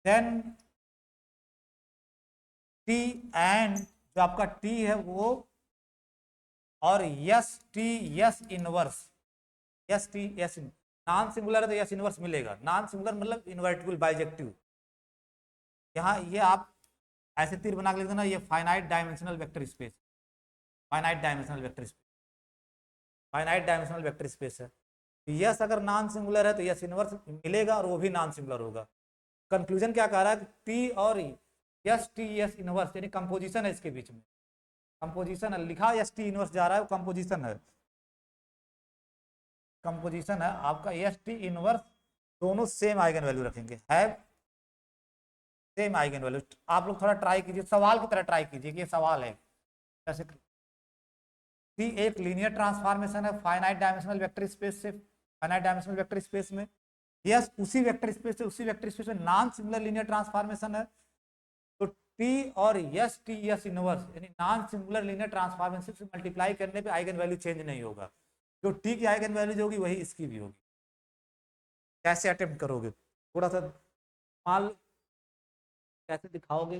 [SPEAKER 1] then T and जो आपका टी है वो और yes T yes inverse, yes T yes non singular है तो यस इनवर्स मिलेगा। नॉन सिंगुलर मतलब इन्वर्टिबल बाइजेक्टिव। यहाँ ये आप ऐसे तीर बना के लिख देना, ये finite dimensional vector space, finite dimensional vector space, finite dimensional vector space है। यस अगर नॉन सिंगुलर है तो यस इनवर्स मिलेगा और वो भी नॉन सिंगुलर होगा। कंक्लूजन क्या कह रहा है कि टी और यस टी यस इनवर्स यानी कंपोजिशन है इसके बीच में, कंपोजिशन है, लिखा यस टी इनवर्स जा रहा है वो कंपोजिशन है, कंपोजिशन है आपका। एस टी इनवर्स दोनों सेम आइगन वैल्यू रखेंगे, है सेम आइगन वैल्यू। आप लोग थोड़ा ट्राई कीजिए, सवाल की तरह ट्राई कीजिए कि ये सवाल है कैसे। टी एक लीनियर ट्रांसफॉर्मेशन है फाइनाइट डायमेंशनल वेक्टर स्पेस से फाइनाइट डायमेंशनल वेक्टर स्पेस में। यस उसी वेक्टर स्पेस से उसी वेक्टर स्पेस में नॉन सिंगुलर लीनियर ट्रांसफॉर्मेशन है। तो टी और यस टी यस इनवर्स यानी नॉन सिंगुलर लीनियर ट्रांसफॉर्मेशन से मल्टीप्लाई करने पे आइगन वैल्यू चेंज नहीं होगा। जो टी की आइगन वैल्यू होगी वही इसकी भी होगी। कैसे अटेम्प्ट करोगे, थोड़ा सा मान लो, कैसे दिखाओगे?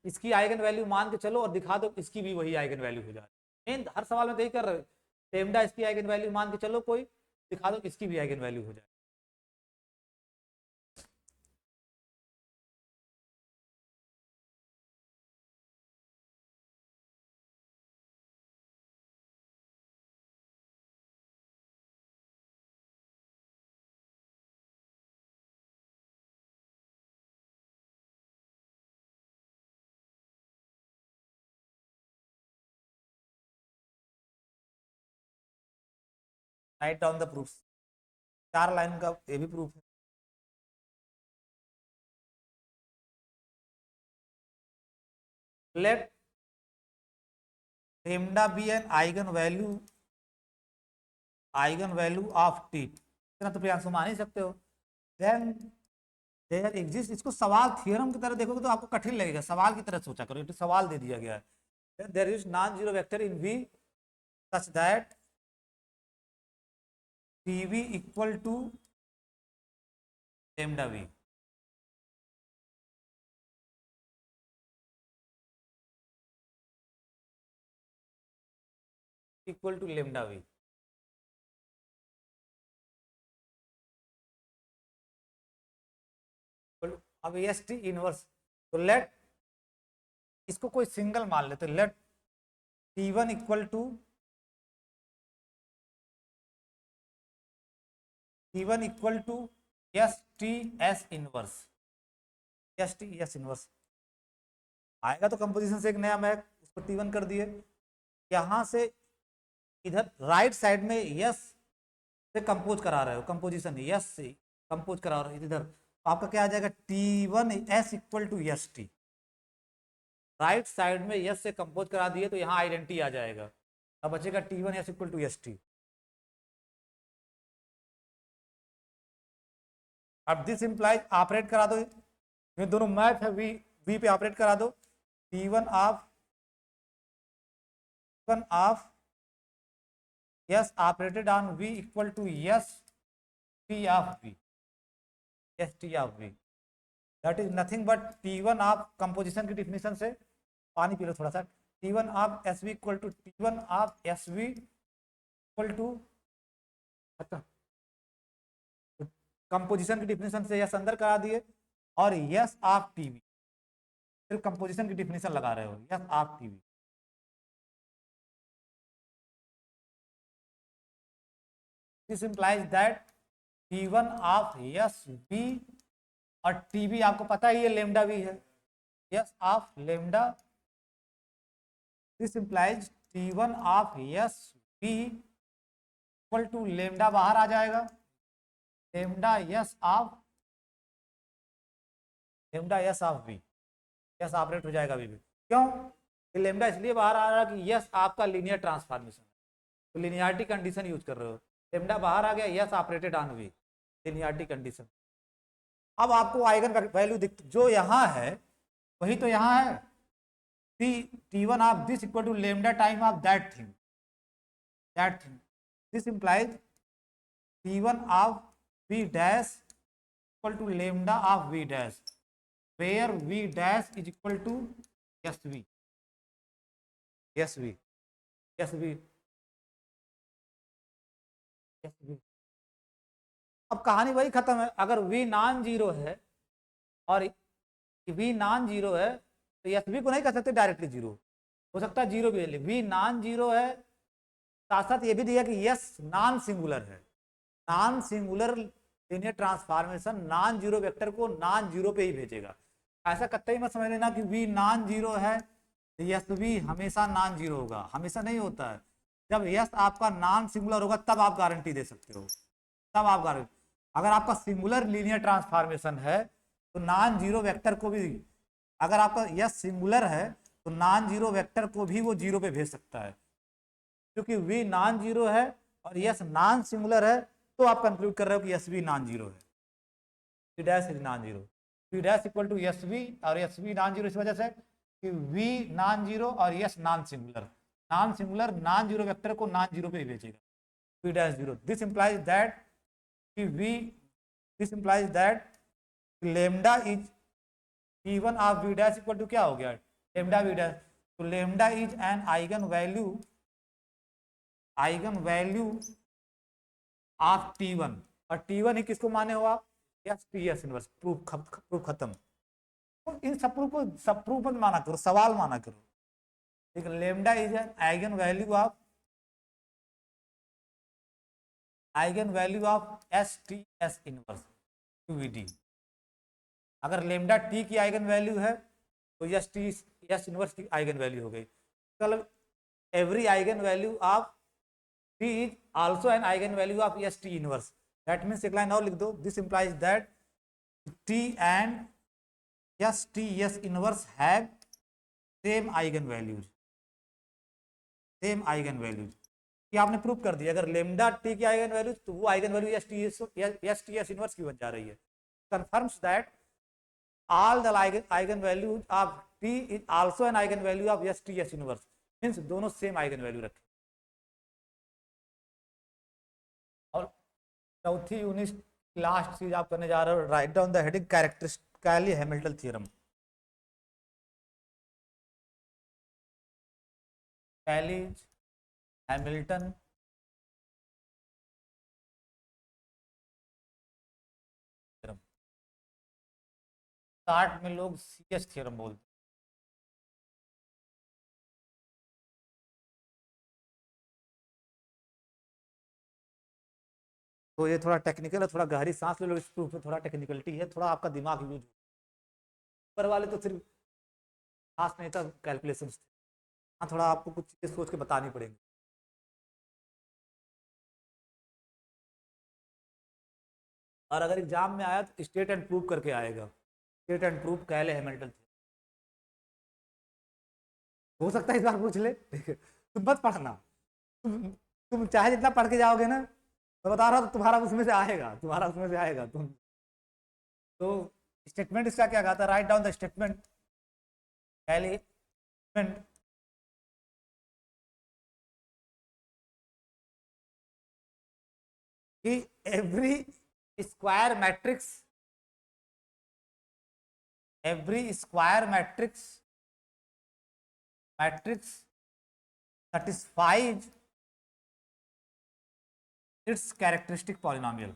[SPEAKER 1] इसकी आइगन वैल्यू मान के चलो और दिखा दो इसकी भी वही आइगन वैल्यू हो जाए। मेन हर सवाल में यही कर रहे हो, लेमडा इसकी आइगन वैल्यू मान के चलो कोई, दिखा दो इसकी भी आइगन वैल्यू हो जाए। Right down the proof, 4 line का ये भी प्रूफ है। Let lambda be an eigen value of T, इतना तो प्रियांशु मान ही सकते हो। देन देयर एग्जिस्ट, इसको सवाल थ्योरम की तरह देखोगे तो आपको कठिन लगेगा, सवाल की तरह सोचा करो, तो सवाल दे दिया गया है। There is non zero vector in V such that T v equal to lambda v. Equal to lambda v. अब एस टी इनवर्स, तो लेट इसको कोई सिंगल मान लेते, let T one equal to S T S inverse, S T S inverse आएगा तो कंपोजिशन से एक नया मैक उसको टी वन कर दिए। यहां से इधर राइट साइड में यस से कंपोज करा रहे हो, कंपोजिशन यस से कंपोज करा रहे हो इधर, तो आपका क्या आ जाएगा T one S equal to S T. Right side में यस से कंपोज करा दिए तो यहाँ आइडेंटिटी आ जाएगा, अब बचेगा T one S equal to S T. अब दिस इंप्लाइज ऑपरेट करा दो, ये दोनों मैप है, वी वी पे ऑपरेट करा दो। T one of S operated on V equal to S T of V, S T of V, that is nothing but T one of composition की डिफिनेशन से, पानी पी लो थोड़ा सा, T one of S V equal to T one of S V equal to, अच्छा कंपोजिशन की डिफिनेशन से यस अंदर करा दिए और यस ऑफ टीवी, सिर्फ कंपोजिशन की डिफिनेशन लगा रहे हो, S of TV. This implies that T one of S V, और टीवी आपको पता ही है लेमडा वी है, S of lambda, this implies T one of S V equal to lambda बाहर आ जाएगा, lambda S of V, S operate हो जाएगा अभी भी। क्यों? लेमडा इसलिए बाहर आ रहा है कि यस आपका लीनियर ट्रांसफॉर्मेशन है, तो लिनियरिटी कंडीशन यूज कर रहे हो, लेमडा बाहर आ गया, S operated on V, linearity condition. अब आपको आइगन वैल्यू दिख, जो यहाँ है वही तो यहाँ है, T one of this equal to lambda time of that thing, this implies T one of V dash equal to lambda of V dash, where V dash is equal to S V, S V, S V, S V. अब कहानी वही खत्म है। अगर वी नॉन जीरो है और वी नॉन जीरो है तो एस वी को नहीं कर सकते डायरेक्टली जीरो, हो सकता है जीरो भी ले। वी नॉन जीरो है, साथ साथ ये भी दिया कि यस नॉन सिंगुलर है। Non singular linear transformation non zero vector को नॉन जीरो पे ही भेजेगा। ऐसा कतई मत समझ लेना कि वी नॉन जीरो है तो यस वी हमेशा नॉन जीरो होगा, हमेशा नहीं होता है। जब यस आपका नॉन सिंगुलर होगा तब आप गारंटी दे सकते हो, तब आप गारंटी। अगर आपका सिंगुलर लीनियर ट्रांसफॉर्मेशन है तो नॉन जीरो वेक्टर को भी, अगर आपका यस सिंगुलर है तो नॉन जीरो वेक्टर को भी वो जीरो पे भेज सकता है। क्योंकि वी नॉन जीरो है और यस नॉन सिंगुलर है तो आप कंक्लूड कर रहे हो कि यस वी नॉन जीरो है, V dash is non zero, V dash equal to S V. और यस वी नॉन जीरो इस वजह से कि वी नॉन जीरो और S non singular, non singular non zero vector को नॉन जीरो पे ही भेजेगा, V dash zero. This implies that कि V, this implies that lambda is P1 of V dash equal to क्या हो गया, लेमडा वी डैश। तो lambda is an eigen value, eigen value of T1। और T1 ही किसको माने हो आप, S T S inverse. Proof खत्म। तो इन सब प्रूफ को सब प्रूफ मत माना करो, सवाल माना करो। ठीक है, lambda is an eigen value of, eigen value of S T S inverse to V D. अगर लेमडा टी की आइगन वैल्यू है तो एस टी एस इनवर्स की आइगन वैल्यू हो गई। मतलब every eigen value of T is also an eigen value of S T inverse. That means एक लाइन और लिख दो, this implies that T and S T S inverse have same eigen values, same eigen values. कि आपने प्रूव कर दिया अगर लेमडा टी की आइगन वैल्यूज तो वो eigen value S T S inverse की बन जा रही है। Confirms that all the eigen values of t is also an eigen value of s t s inverse, means दोनों सेम आइगन वैल्यू रखें। और चौथी यूनिट लास्ट चीज आप करने जा रहे हो, write down the heading characteristic Cayley Hamilton theorem. Cayley Hamilton theorem, short में लोग सी एस थ्योरम बोलते हैं। तो ये थोड़ा टेक्निकल है, थोड़ा गहरी सांस ले लो, इस प्रूफ में थोड़ा टेक्निकलिटी है, थोड़ा आपका दिमाग यूज। ऊपर वाले तो सिर्फ खास नहीं था कैलकुलेशन, हाँ थोड़ा आपको कुछ चीजें सोच के बतानी पड़ेगी। और अगर एग्जाम में आया तो स्टेट एंड प्रूफ करके आएगा, स्टेट एंड प्रूफ कैले हैमिल्टन। हो सकता है इस बार पूछ ले, ठीक है, तुम मत पढ़ना। तुम चाहे जितना पढ़ के जाओगे ना, मैं बता रहा हूँ तुम्हारा उसमें से आएगा, तुम्हारा उसमें से आएगा। तुम तो स्टेटमेंट इसका क्या कहता है, राइट डाउन द स्टेटमेंट कैले कि every square matrix, every square matrix, matrix satisfies its characteristic polynomial।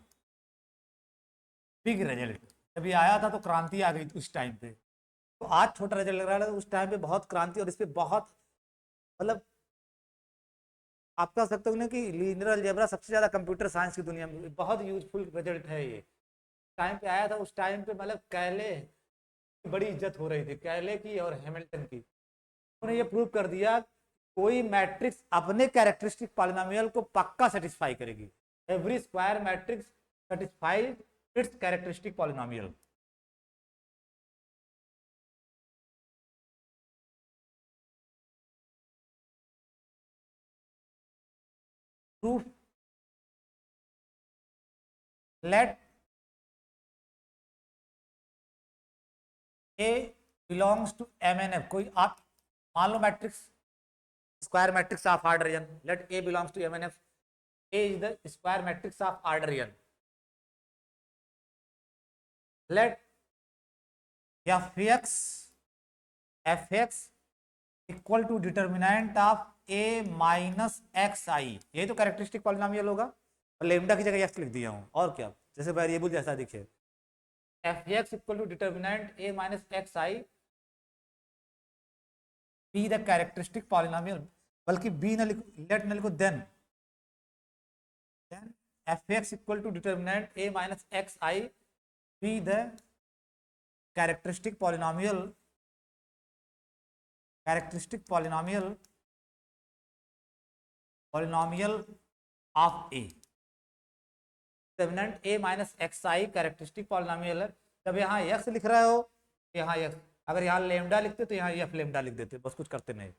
[SPEAKER 1] Big result जब ये आया था तो क्रांति आ गई उस टाइम पे। तो आज छोटा रिजल्ट लग रहा है, उस टाइम पे बहुत क्रांति, और इस पे बहुत मतलब आप कह सकते हो ना कि लीनियर अलजेब्रा सबसे ज्यादा कंप्यूटर साइंस की दुनिया में बहुत यूजफुल रिजल्ट है ये। टाइम पे आया था उस टाइम पे, मतलब कैले की बड़ी इज्जत हो रही थी, कैले की और हैमिल्टन की। उन्होंने ये प्रूव कर दिया कोई मैट्रिक्स अपने कैरेक्टरिस्टिक पॉलिनोमियल को पक्का सेटिस्फाई करेगी। Every square matrix satisfies its characteristic polynomial. Proof, let A belongs to M N F. कोई आप मान लो matrix square matrix of order n, let A belongs to M N F, A is the square matrix of order n। Let F X equal to determinant of A minus X I, यही तो कैरेक्टरिस्टिक पॉलिनोमियल होगा, और लेमडा की जगह एक्स लिख दिया हूं, और क्या, जैसे वेरिएबल जैसा दिखे। F X equal to determinant A minus X I be the characteristic polynomial, बल्कि बी न लिखो, लेट न लिखो, then F X equal to determinant A minus X I be the characteristic polynomial, characteristic polynomial of A, determinant A minus X I characteristic polynomial है। जब यहाँ एक्स लिख रहे हो यहाँ एक्स, अगर यहाँ लेमडा लिखते तो यहाँ एफ लेमडा लिख देते, बस कुछ करते नहीं।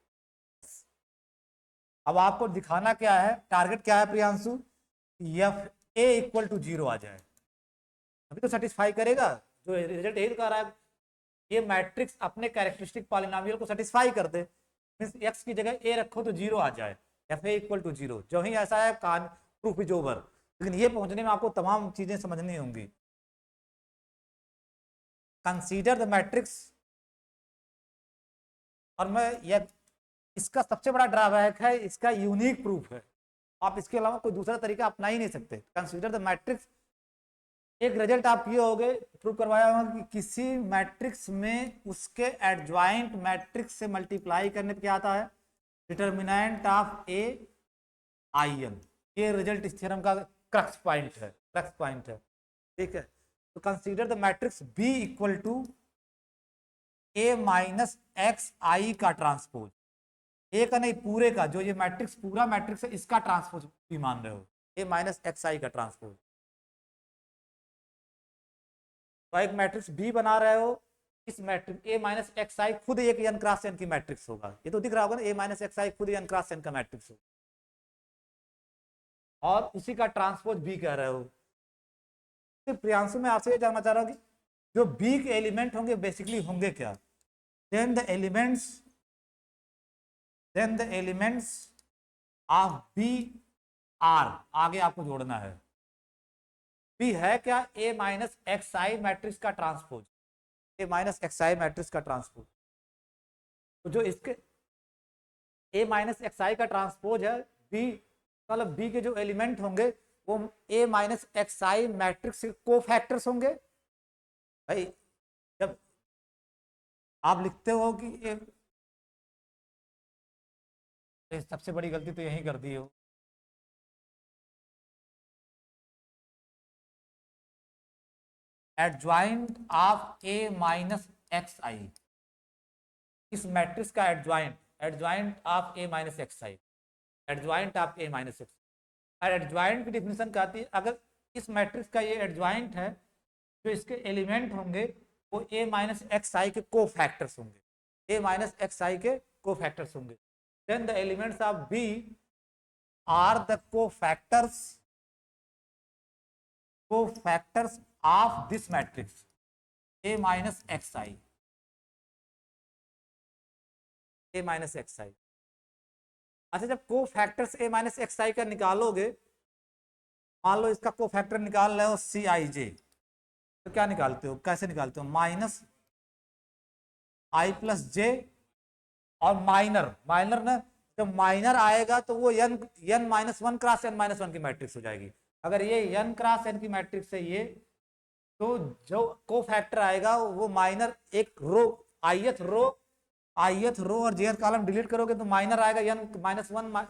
[SPEAKER 1] अब आपको दिखाना क्या है, टारगेट क्या है Priyanshu, F A equal to 0 आ जाए, अभी तो सेटिस्फाई करेगा, जो रिजल्ट यही दिखा रहा है, ये मैट्रिक्स अपने कैरेक्टरिस्टिक पॉलिनोमियल को सेटिस्फाई कर दे, मींस एक्स की जगह ए रखो तो 0 आ जाए, एफ ए इक्वल टू 0, जो ही ऐसा है कान प्रूफ इज ओवर। लेकिन ये पहुंचने में आपको तमाम चीजें समझनी होंगी। कंसीडर द मैट्रिक्स, और मैं यह इसका सबसे बड़ा ड्रॉबैक है, इसका यूनिक प्रूफ है, आप इसके अलावा कोई दूसरा तरीका अपना ही नहीं सकते। कंसीडर द मैट्रिक्स, एक रिजल्ट आप ये होगे प्रूव करवाया होगा कि किसी मैट्रिक्स में उसके एडजॉइंट मैट्रिक्स से मल्टीप्लाई करने पे क्या आता है, determinant of A I N, ये रिजल्ट इस थ्योरम का क्रक्स पॉइंट है, ठीक है। तो consider the matrix B equal to A minus X I का ट्रांसपोज, ए का नहीं पूरे का, जो ये मैट्रिक्स पूरा मैट्रिक्स है इसका ट्रांसपोज भी मान रहे हो, ए माइनस एक्स आई का ट्रांसपोज। तो एक मैट्रिक्स बी बना रहे हो, इस मैट्रिक्स ए माइनस एक्स आई खुद एक एन क्रॉस एन की मैट्रिक्स होगा, ये तो दिख रहा होगा ना, ए माइनस एक्स आई खुद एन क्रॉस एन का मैट्रिक्स होगा, और उसी का ट्रांसपोज बी कह रहे हो। तो प्रियांशु मैं आपसे ये जानना चाह रहा हूँ कि जो बी के एलिमेंट होंगे बेसिकली होंगे क्या, then the elements of B are, आगे आपको जोड़ना है, बी है क्या, A minus X I matrix का transpose, A minus X I matrix का ट्रांसपोज। तो जो इसके ए माइनस एक्स आई का ट्रांसपोज है, बी मतलब बी के जो एलिमेंट होंगे वो ए माइनस एक्स आई मैट्रिक्स के कोफैक्टर्स होंगे। भाई जब आप लिखते हो कि सबसे बड़ी गलती तो यही कर दी हो, adjoint of A minus X I, इस मैट्रिक्स का adjoint of A minus X I, adjoint of A minus X, और एडजॉइंट की डिफिनेशन क्या आती है, अगर इस मैट्रिक्स का ये एडजॉइंट है, जो इसके एलिमेंट होंगे वो ए माइनस एक्स आई के कोफैक्टर्स होंगे, ए माइनस एक्स आई के कोफैक्टर्स होंगे, then the elements of B are the cofactors of this matrix A minus X I, A minus X I. अच्छा जब cofactors A minus X I का निकालोगे, मान लो इसका कोफैक्टर निकाल रहे हो सी आई जे, तो क्या निकालते हो, कैसे निकालते हो, माइनस आई प्लस जे, और माइनर ना, जब माइनर आएगा तो वो N minus one cross N minus one की मैट्रिक्स हो जाएगी। अगर ये एन क्रॉस एन की मैट्रिक्स है ये, तो जो कोफैक्टर आएगा वो माइनर, एक रो आईएथ रो और जेथ कॉलम डिलीट करोगे तो माइनर आएगा एन माइनस वन,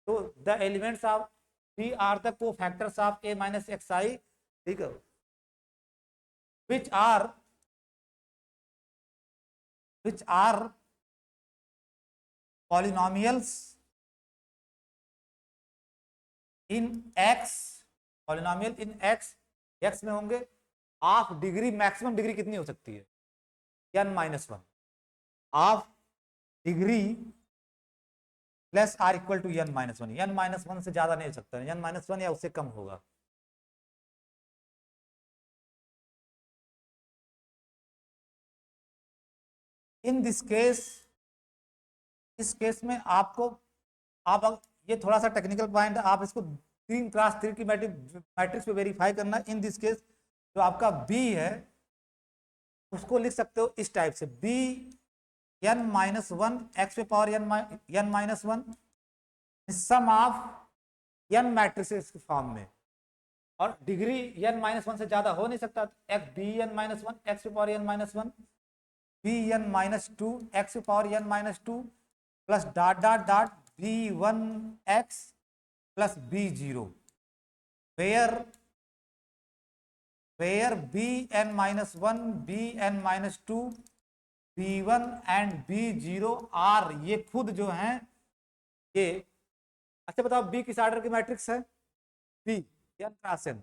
[SPEAKER 1] तो the elements of B are the cofactors of A minus X I, ठीक है, which are polynomials in x, polynomial in x, x में होंगे ऑफ डिग्री, मैक्सिमम डिग्री कितनी हो सकती है, n minus one, of degree plus R equal to n minus one, n minus one से ज्यादा नहीं हो सकता, n माइनस वन या उससे कम होगा। इन दिस केस, इस केस में आपको, आप ये थोड़ा सा टेक्निकल पॉइंट, आप इसको 3x3 की मैट्रिक्स पे वेरीफाई करना। इन दिस केस जो आपका बी है उसको लिख सकते हो इस टाइप से, B N minus one X पे power N minus one, sum of N matrices के फॉर्म में, और डिग्री एन माइनस वन से ज्यादा हो नहीं सकता, X B N minus one X पे power N minus one, B N minus two X पे power N minus two, plus dot dot dot B one X plus B zero, where bn minus 1 bn minus 2 b1 and b0 are, ये खुद जो हैं ये, अच्छा बताओ बी किस ऑर्डर की मैट्रिक्स है, बी एन क्रॉस एन,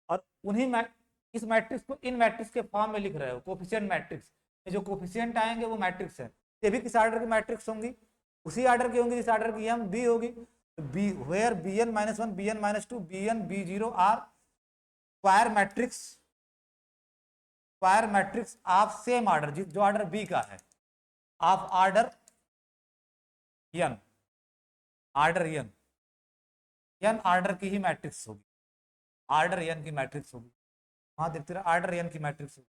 [SPEAKER 1] और उन्हीं इस मैट्रिक्स को इन मैट्रिक्स के फॉर्म में लिख रहे हो, कोफिशिएंट मैट्रिक्स, जो कोफिशिएंट आएंगे वो मैट्रिक्स है, ये भी किस ऑर्डर की मैट्रिक्स होंगी, उसी ऑर्डर की होंगी जिस ऑर्डर की एम बी होगी, B where B N minus one B N minus two B N B zero are square matrix of same order, जो ऑर्डर बी का है, of order N, N order की ही मैट्रिक्स होगी, ऑर्डर एन की मैट्रिक्स होगी, वहां देखते रहे ऑर्डर एन की मैट्रिक्स होगी।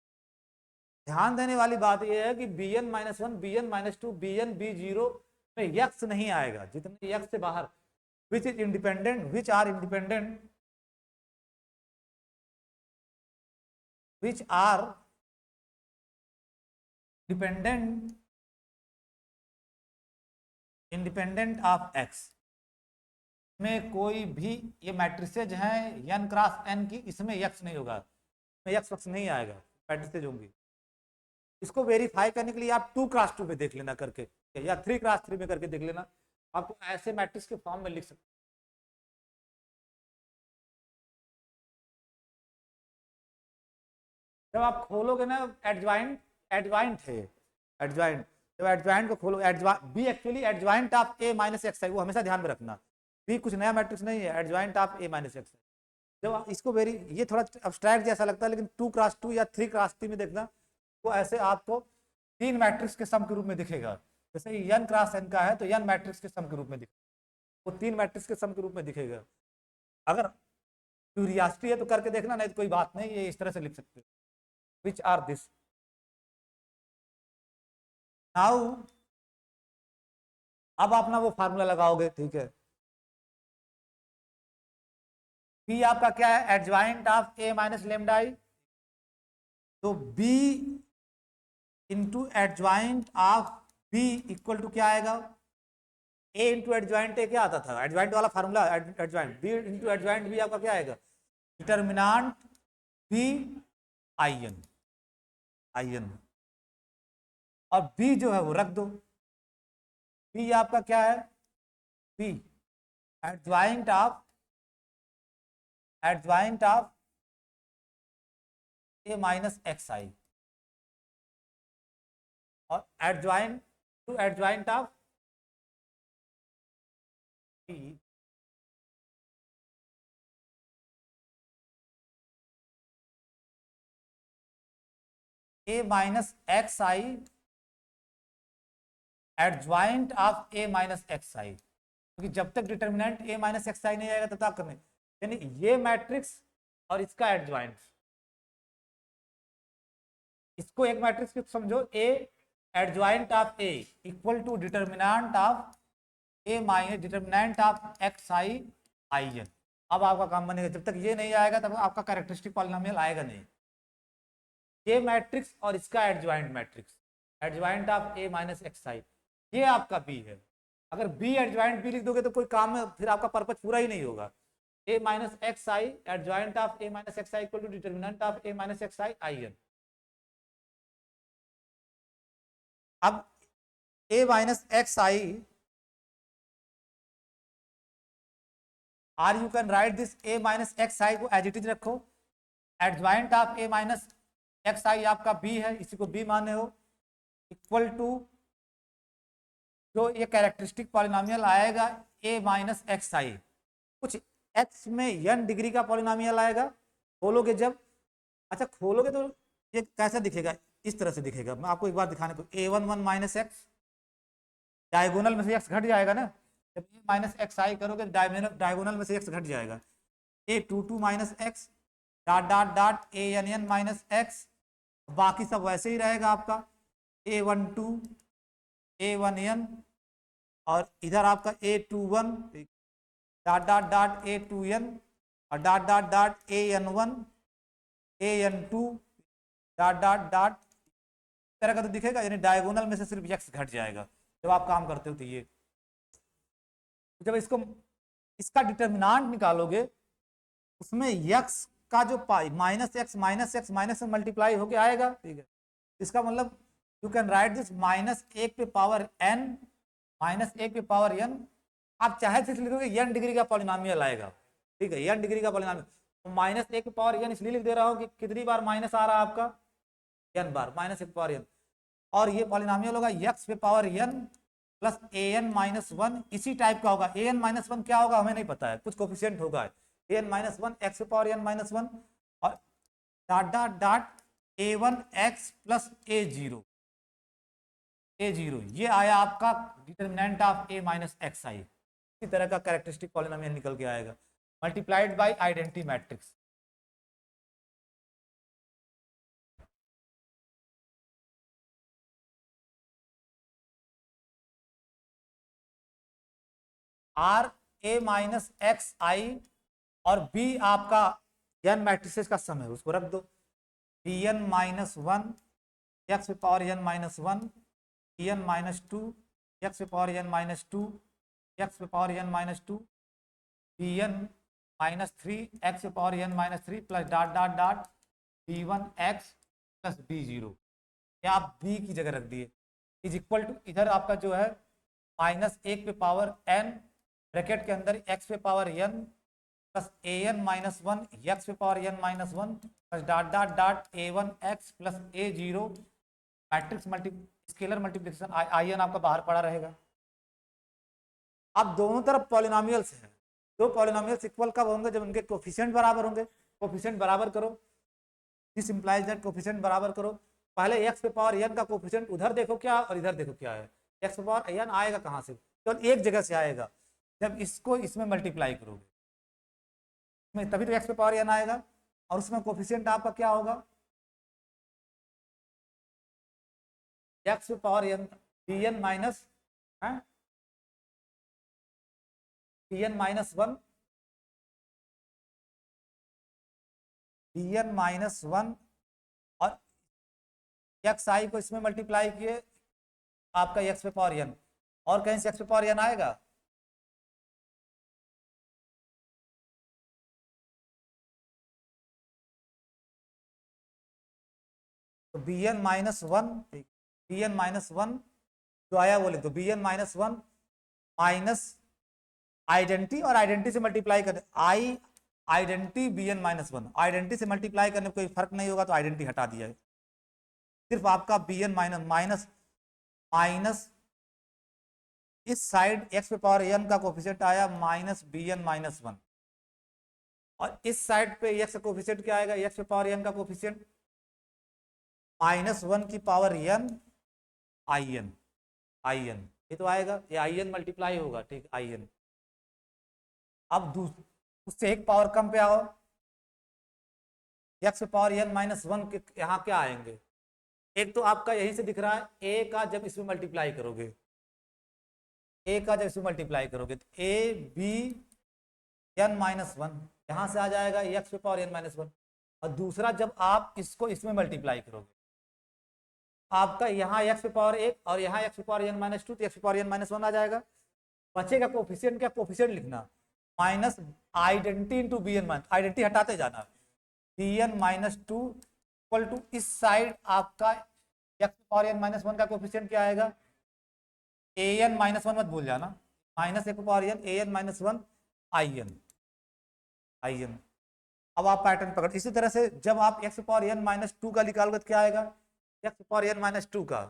[SPEAKER 1] ध्यान देने वाली बात यह है कि B N minus one B N minus two B N B zero में यक्स नहीं आएगा, जितने यक्स से बाहर, which are independent which are independent of X, में कोई भी ये मैट्रिसेज हैं एन क्रॉस एन की, इसमें यक्स नहीं होगा, इसमें यक्स नहीं आएगा, मैट्रिसेज होंगी। इसको वेरीफाई करने के लिए आप 2x2 पे देख लेना करके, या 3x3 में करके देख लेना, आपको ऐसे मैट्रिक्स के फॉर्म में लिख सकते। जब आप खोलोगे ना एडजॉइंट है, जब एडजॉइंट को खोलो, B actually adjoint of A minus x है, वो हमेशा ध्यान में रखना, बी कुछ नया मैट्रिक्स नहीं है, adjoint of A minus x है। जब इसको ये थोड़ा अब्स्ट्रैक्ट जैसा लगता है, लेकिन 2x2 या 3x3 में देखना, वो ऐसे आपको तीन मैट्रिक्स के सम के रूप में दिखेगा, जैसे एन क्रॉस एन का है तो एन मैट्रिक्स के सम के रूप में दिखेगा, वो तीन मैट्रिक्स के सम के रूप में दिखेगा। अगर क्यूरियोसिटी है तो करके देखना, नहीं तो कोई बात नहीं, ये इस तरह से लिख सकते हो, विच आर दिस। नाउ अब आप ना वो फार्मूला लगाओगे, ठीक है, पी आपका क्या है, adjoint of A minus lambda I, तो B into adjoint of B equal to क्या आएगा, ए इंटू एडजॉइंट ए क्या आता था, एडजॉइंट वाला formula, adjoint B into adjoint B आपका क्या आएगा, डिटर्मिनांट बी आई एन, और बी जो है वो रख दो, बी आपका क्या है, B adjoint of A minus X I, और adjoint to adjoint of B A minus X I adjoint of A minus X I, क्योंकि जब तक determinant A minus X I नहीं आएगा तब तक करने, यानी ये मैट्रिक्स और इसका एडजॉइंट, इसको एक मैट्रिक्स समझो, A adjoint of A equal to determinant of A minus determinant of x I I N. अब आपका काम बनेगा, जब तक ये नहीं आएगा तब आपका कैरेक्टरिस्टिक पॉलिनोमियल आएगा नहीं, ये मैट्रिक्स और इसका adjoint matrix, adjoint of A minus X I, ये आपका बी है। अगर बी एडजॉइंट बी लिख दोगे तो कोई काम में फिर आपका पर्पस पूरा ही नहीं होगा। A minus X I adjoint of A minus X I equal to determinant of A minus X I I N. अब A minus X I, are you can write this A minus X I को एज इट इज रखो, adjoint of A minus X I आपका बी है, इसी को बी माने हो, इक्वल टू जो ये कैरेक्टरिस्टिक पॉलिनोमियल आएगा ए माइनस एक्स आई, कुछ एक्स में एन डिग्री का पॉलिनोमियल आएगा, खोलोगे जब, अच्छा खोलोगे तो ये कैसा दिखेगा, इस तरह से दिखेगा। मैं आपको एक बार दिखाने को, A one one minus X, diagonal में से एक्स घट जाएगा ना, जब ए माइनस एक्स आई करोगे डायगोनल में से एक्स घट जाएगा, A two two minus X dot dot dot A N N minus X बाकी सब वैसे ही रहेगा आपका A12 A1n और इधर आपका A21 dot dot dot A2n और dot dot dot AN1 AN2 dot dot dot तरह का तो दिखेगा, यानी डायगोनल में से सिर्फ x घट जाएगा जब आप काम करते हो। तो ये जब इसको इसका डिटर्मिनांट निकालोगे उसमें x का जो minus x minus x minus से मल्टीप्लाई होके आएगा, ठीक है। इसका मतलब you can write this minus एक पे पावर n माइनस एक पे पावर n, आप चाहे तो लिखोगे n डिग्री का पॉलिनोमियल आएगा, ठीक है, n डिग्री का पॉलिनोमियल। तो माइनस एक पे पावर n इसलिए लिख दे रहा हूँ कि कितनी बार माइनस आ रहा है आपका n बार, माइनस एक पावर n, और ये पॉलिनोमियल होगा x पे power n plus an minus one, इसी टाइप का होगा। an माइनस वन क्या होगा हमें नहीं पता है, कुछ कोफिशिएंट होगा an माइनस वन एक्स पे पावर n माइनस वन और dot dot dot a1x plus a0, ये आया आपका determinant of a minus X I. इसी तरह का कैरेक्टरिस्टिक पॉलिनोमियल निकल के आएगा multiplied by identity matrix. Are A minus X I और बी आपका एन मैट्रिसेस का सम है, उसको रख दो। B N minus one X पे power N minus one, B N minus two X पे power N minus two, X पे power N minus two, B N minus three X पे power N minus three plus dot dot dot B one X plus B zero, या आप बी की जगह रख दिए, इज इक्वल टू इधर आपका जो है माइनस एक पे पावर एन ब्रैकेट के अंदर एक्स पे power N plus A N minus one X पे power N minus one plus dot dot dot A one X plus A zero, matrix scalar multiplication I N आपका बाहर पड़ा रहेगा। अब दोनों तरफ पॉलिनोमियल्स हैं, दो पॉलिनोमियल्स इक्वल कब होंगे, जब उनके कोफिशिएंट बराबर होंगे। कोफिशिएंट बराबर करो, दिस इंप्लाइज दैट कोफिशिएंट बराबर करो। पहले एक्स पे पावर एन का कोफिशिएंट उधर देखो क्या और इधर देखो क्या है। एक्स पे पावर एन आएगा कहाँ से, केवल तो एक जगह से आएगा, जब इसको इसमें मल्टीप्लाई करोगे में तभी तो एक्स पे पावर एन आएगा, और उसमें कोफिशिएंट आपका क्या होगा एक्स पे power N B N minus B N minus one, B N minus one और एक्स आई को इसमें मल्टीप्लाई किए आपका एक्स पे पावर एन, और कहीं से एक्स पे पावर एन आएगा। तो B N minus one, B N minus one जो आया वो लिख दो, B N minus one minus identity और आइडेंटिटी से मल्टीप्लाई करने I identity B N minus one, identity से मल्टीप्लाई करने कोई फर्क नहीं होगा तो आइडेंटिटी हटा दिया है, सिर्फ आपका B N minus minus minus इस साइड एक्स पे पावर एन का कोफिशिएंट आया minus B N minus one, और इस साइड पे एक्स का कोफिशिएंट क्या आएगा, एक्स पे पावर एन का कोफिशिएंट माइनस वन की power N I N, I N ये तो आएगा, ये आई एन मल्टीप्लाई होगा, ठीक आई एन। अब उससे एक पावर कम पे आओ, X power N minus one के यहाँ क्या आएंगे, एक तो आपका यहीं से दिख रहा है ए का, जब इसमें मल्टीप्लाई करोगे ए का जब इसमें मल्टीप्लाई करोगे तो A B N minus one यहाँ से आ जाएगा एक्स पे पावर एन माइनस वन, और दूसरा जब आप इसको इसमें मल्टीप्लाई करोगे आपका यहाँ एक्स पे पावर एक और यहाँ एक्स पे पावर एन माइनस टू, तो एक्स पे पावर एन माइनस वन आ जाएगा। बचेगा कोफिशिएंट, क्या कोफिशिएंट लिखना minus identity into B N minus, identity हटाते जाना, B N minus two equal to इस साइड आपका X power N minus one का कोफिशिएंट क्या आएगा ए एन माइनस वन, मत भूल जाना, माइनस एक power N A N minus one I N, I N. अब आप पैटर्न पकड़, इसी तरह से जब आप X power N minus two का निकालोगे तो क्या आएगा X power N minus two का,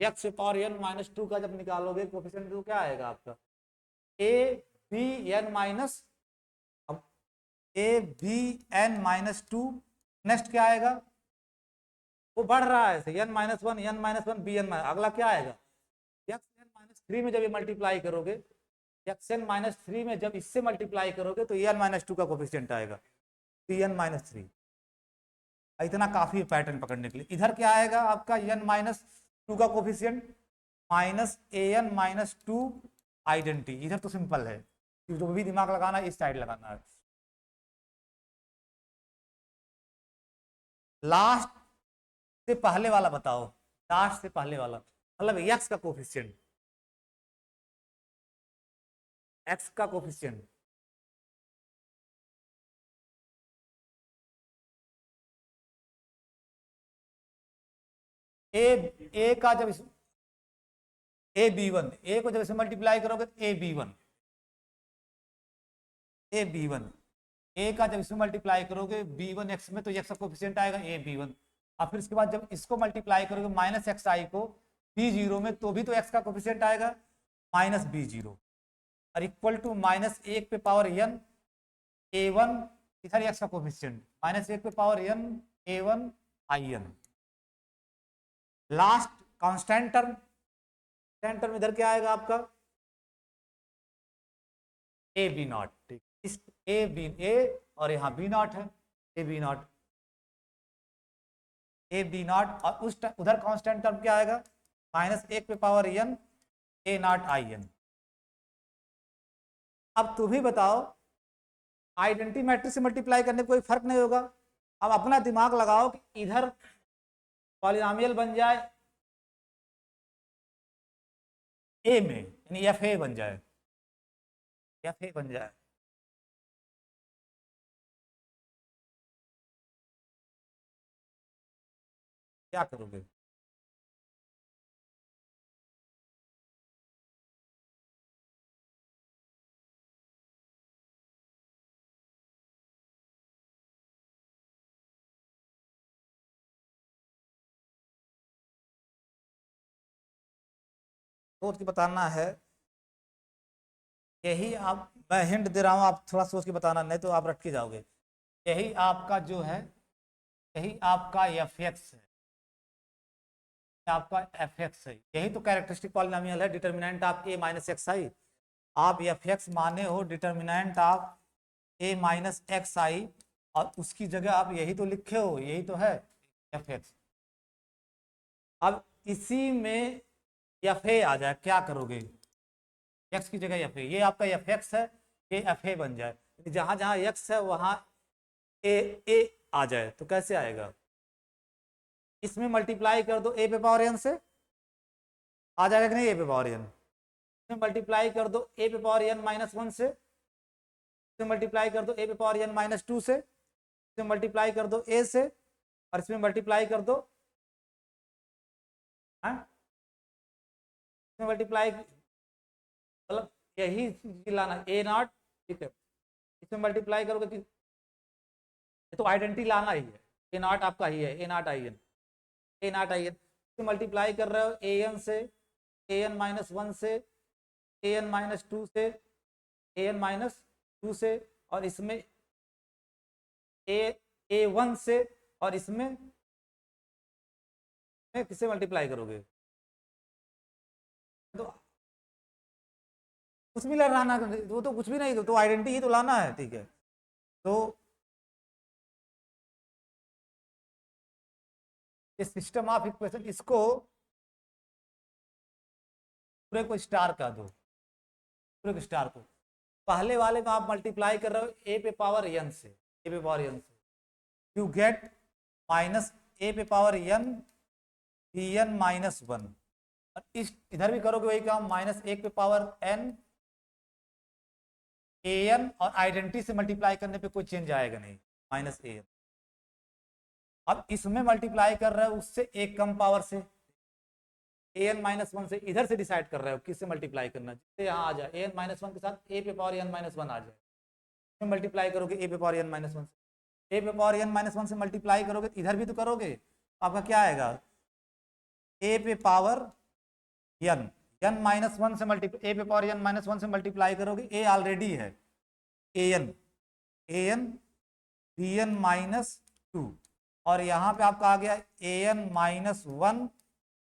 [SPEAKER 1] X power N minus two का जब निकालोगे कोफिशिएंट तो क्या आएगा आपका ए बी एन माइनस, अब A B N minus two, next क्या आएगा वो बढ़ रहा है N minus one N minus one B N, अगला क्या आएगा एक्स एन माइनस थ्री में जब ये मल्टीप्लाई करोगे, एक्स एन माइनस थ्री में जब इससे मल्टीप्लाई करोगे तो एन माइनस टू का कोफिशिएंट आएगा बी एन माइनस थ्री, इतना काफी है पैटर्न पकड़ने के लिए। इधर क्या आएगा आपका n-2 का कोफिशियंट माइनस an-2 आइडेंटिटी। इधर तो सिंपल है, जो भी दिमाग लगाना है इस साइड लगाना है। लास्ट से पहले वाला बताओ, लास्ट से पहले वाला मतलब x का कोफिशियंट, x का कोफिशियंट ए का जब ए बी वन, ए को जब इसे मल्टीप्लाई करोगे तो A B one, A B one, A का जब इसमें मल्टीप्लाई करोगे बी वन एक्स में तो एक्स का कोफिशियंट आएगा ए बी वन। और फिर उसके बाद जब इसको मल्टीप्लाई करोगे माइनस एक्स आई को बी जीरो में तो भी तो एक्स का कोफिशियंट आएगा माइनस बी जीरो, और इक्वल टू माइनस एक पे पावर एन ए वन, इधर एक्स का कोफिशियंट माइनस एक पे power N A one I N. Last constant term, constant term इधर क्या आएगा आपका ए बी नॉट। ठीक, इस ए बी ए और यहाँ बी नॉट है, A B not, A B not, और उस उधर कांस्टेंट टर्म क्या आएगा माइनस एक पे power N A not I N. अब तुम ही बताओ, आइडेंटिटी मैट्रिक्स से मल्टीप्लाई करने कोई फर्क नहीं होगा। अब अपना दिमाग लगाओ कि इधर पॉलिनोमियल बन जाए ए में, यानी एफ ए बन जाए, एफ ए बन जाए, क्या करोगे? सोच के बताना है, यही आप, मैं हिंट दे रहा हूँ, आप थोड़ा सोच के बताना, नहीं तो आप रट के जाओगे। यही आपका जो है, यही आपका एफ एक्स है, आपका एफ एक्स है, यही तो कैरेक्टरिस्टिक पॉलिनोमियल है। Determinant of A minus X I, आप एफ एक्स माने हो determinant of A minus X I, और उसकी जगह आप यही तो लिखे हो, यही तो है एफ एक्स। अब इसी में एफ ए आ जाए, क्या करोगे? एक्स की जगह एफ ए, ये आपका एफ एक्स है, ये एफ ए बन जाए, जहां जहां एक्स है वहां ए आ जाए तो कैसे आएगा? इसमें मल्टीप्लाई कर दो ए पे पावर एन से, आ जाएगा कि नहीं ए पे पावर एन। इसमें मल्टीप्लाई कर दो ए पे पावर एन माइनस वन से, इसमें मल्टीप्लाई कर दो ए पे पावर एन माइनस टू से, इसमें मल्टीप्लाई कर दो ए से, और इसमें मल्टीप्लाई कर दो, हाँ इसमें मल्टीप्लाई, मतलब यही लाना ए नॉट, ठीक है, इसमें मल्टीप्लाई करोगे कि तो आइडेंटिटी लाना ही है, ए नॉट आपका ही है, A not I N, A not I N. Multiply कर रहे हो ए एन से, ए एन माइनस वन से, ए एन माइनस टू से, ए एन माइनस टू से, और इसमें ए वन से, और इसमें किससे मल्टीप्लाई करोगे? तो कुछ भी लाना, वो तो कुछ भी नहीं, तो आइडेंटिटी ही तो लाना है, ठीक है। तो ये सिस्टम ऑफ इक्वेशन, इसको पूरे को स्टार का दो, पूरे को स्टार को, पहले वाले में आप मल्टीप्लाई कर रहे हो ए पे पावर एन से, ए पे पावर एन से, यू गेट माइनस ए पे power N B N minus one, और इस इधर भी करोगे वही काम, माइनस एक पे पावर एन ए एन, और आइडेंटिटी से मल्टीप्लाई करने पे कोई चेंज आएगा नहीं, माइनस ए एन। अब इसमें मल्टीप्लाई कर रहे हो उससे एक कम पावर से, ए एन माइनस वन से, इधर से डिसाइड कर रहे हो किससे मल्टीप्लाई करना, जिससे यहाँ आ जाए ए एन माइनस वन के साथ ए पे पावर एन माइनस वन आ जाए, मल्टीप्लाई करोगे ए पे पावर एन माइनस वन से, ए पे पावर एन माइनस वन से मल्टीप्लाई करोगे, इधर भी तो करोगे, आपका क्या आएगा ए पे power N, N minus one से मल्टीप्लाई, ए पे पावर एन माइनस वन से मल्टीप्लाई करोगे, ए ऑलरेडी है A N B N minus two, और यहाँ पे आपका आ गया A N minus one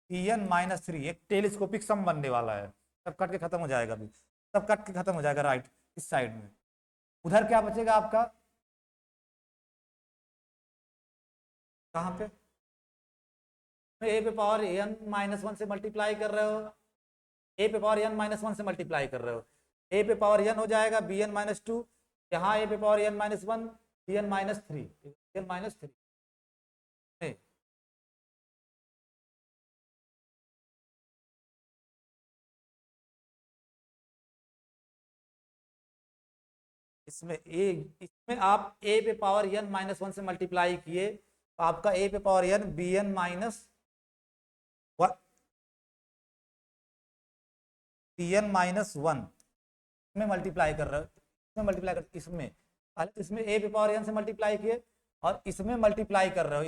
[SPEAKER 1] B N minus three, एक टेलीस्कोपिक सम बनने वाला है, सब कट के खत्म हो जाएगा, अभी सब कट के खत्म हो जाएगा राइट इस साइड में। उधर क्या बचेगा आपका कहाँ पे ए पे पावर एन माइनस वन से मल्टीप्लाई कर रहे हो, ए पे पावर एन माइनस वन से मल्टीप्लाई कर रहे हो, ए पे पावर एन हो जाएगा बी एन माइनस टू, यहाँ ए पे power N minus one B N minus three, N minus three. इसमें आप ए पे पावर एन माइनस वन से मल्टीप्लाई किए तो आपका ए पे power N B N minus B N minus one में मल्टीप्लाई कर रहे हो, इसमें मल्टीप्लाई कर, इसमें पहले तो इसमें ए पे पावर एन से मल्टीप्लाई किए और इसमें मल्टीप्लाई कर रहे हो,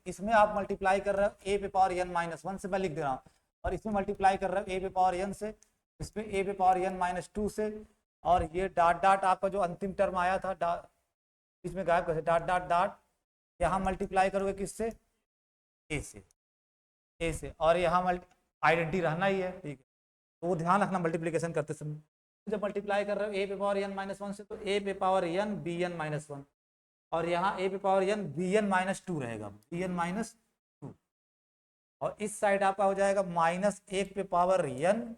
[SPEAKER 1] इसमें आप मल्टीप्लाई कर रहे हो ए पे पावर एन माइनस वन से, मैं लिख दे रहा हूँ, और इसमें मल्टीप्लाई कर रहे हो ए पे पावर एन से, इसमें ए पे पावर एन माइनस टू से, और ये डॉट डॉट आपका जो अंतिम टर्म आया था इसमें गायब कैसे, डॉट डॉट डॉट, यहाँ मल्टीप्लाई करोगे किससे, ए से, और यहाँ आइडेंटिटी रहना ही है, ठीक है, तो वो ध्यान रखना मल्टीप्लीकेशन करते समय। जब मल्टीप्लाई कर रहे हो ए पे पावर एन माइनस वन से, तो ए पे power N B N minus one, और यहाँ ए पे power N B N minus two रहेगा, बी एन माइनस टू, और इस साइड आपका हो जाएगा माइनस एक पे power N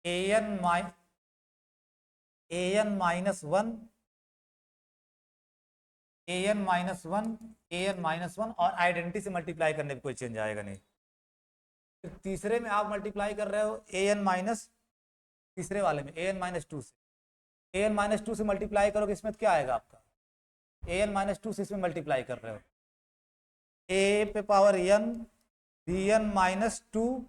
[SPEAKER 1] A N minus one, A N minus one, A N minus one, और आइडेंटिटी से मल्टीप्लाई करने पे कोई चेंज आएगा नहीं। फिर तीसरे में आप मल्टीप्लाई कर रहे हो ए एन माइनस, तीसरे वाले में ए एन माइनस टू से, ए एन माइनस टू से मल्टीप्लाई करोगे, इसमें क्या आएगा आपका, ए एन माइनस टू से इसमें मल्टीप्लाई कर रहे हो, ए पे power N B N minus two,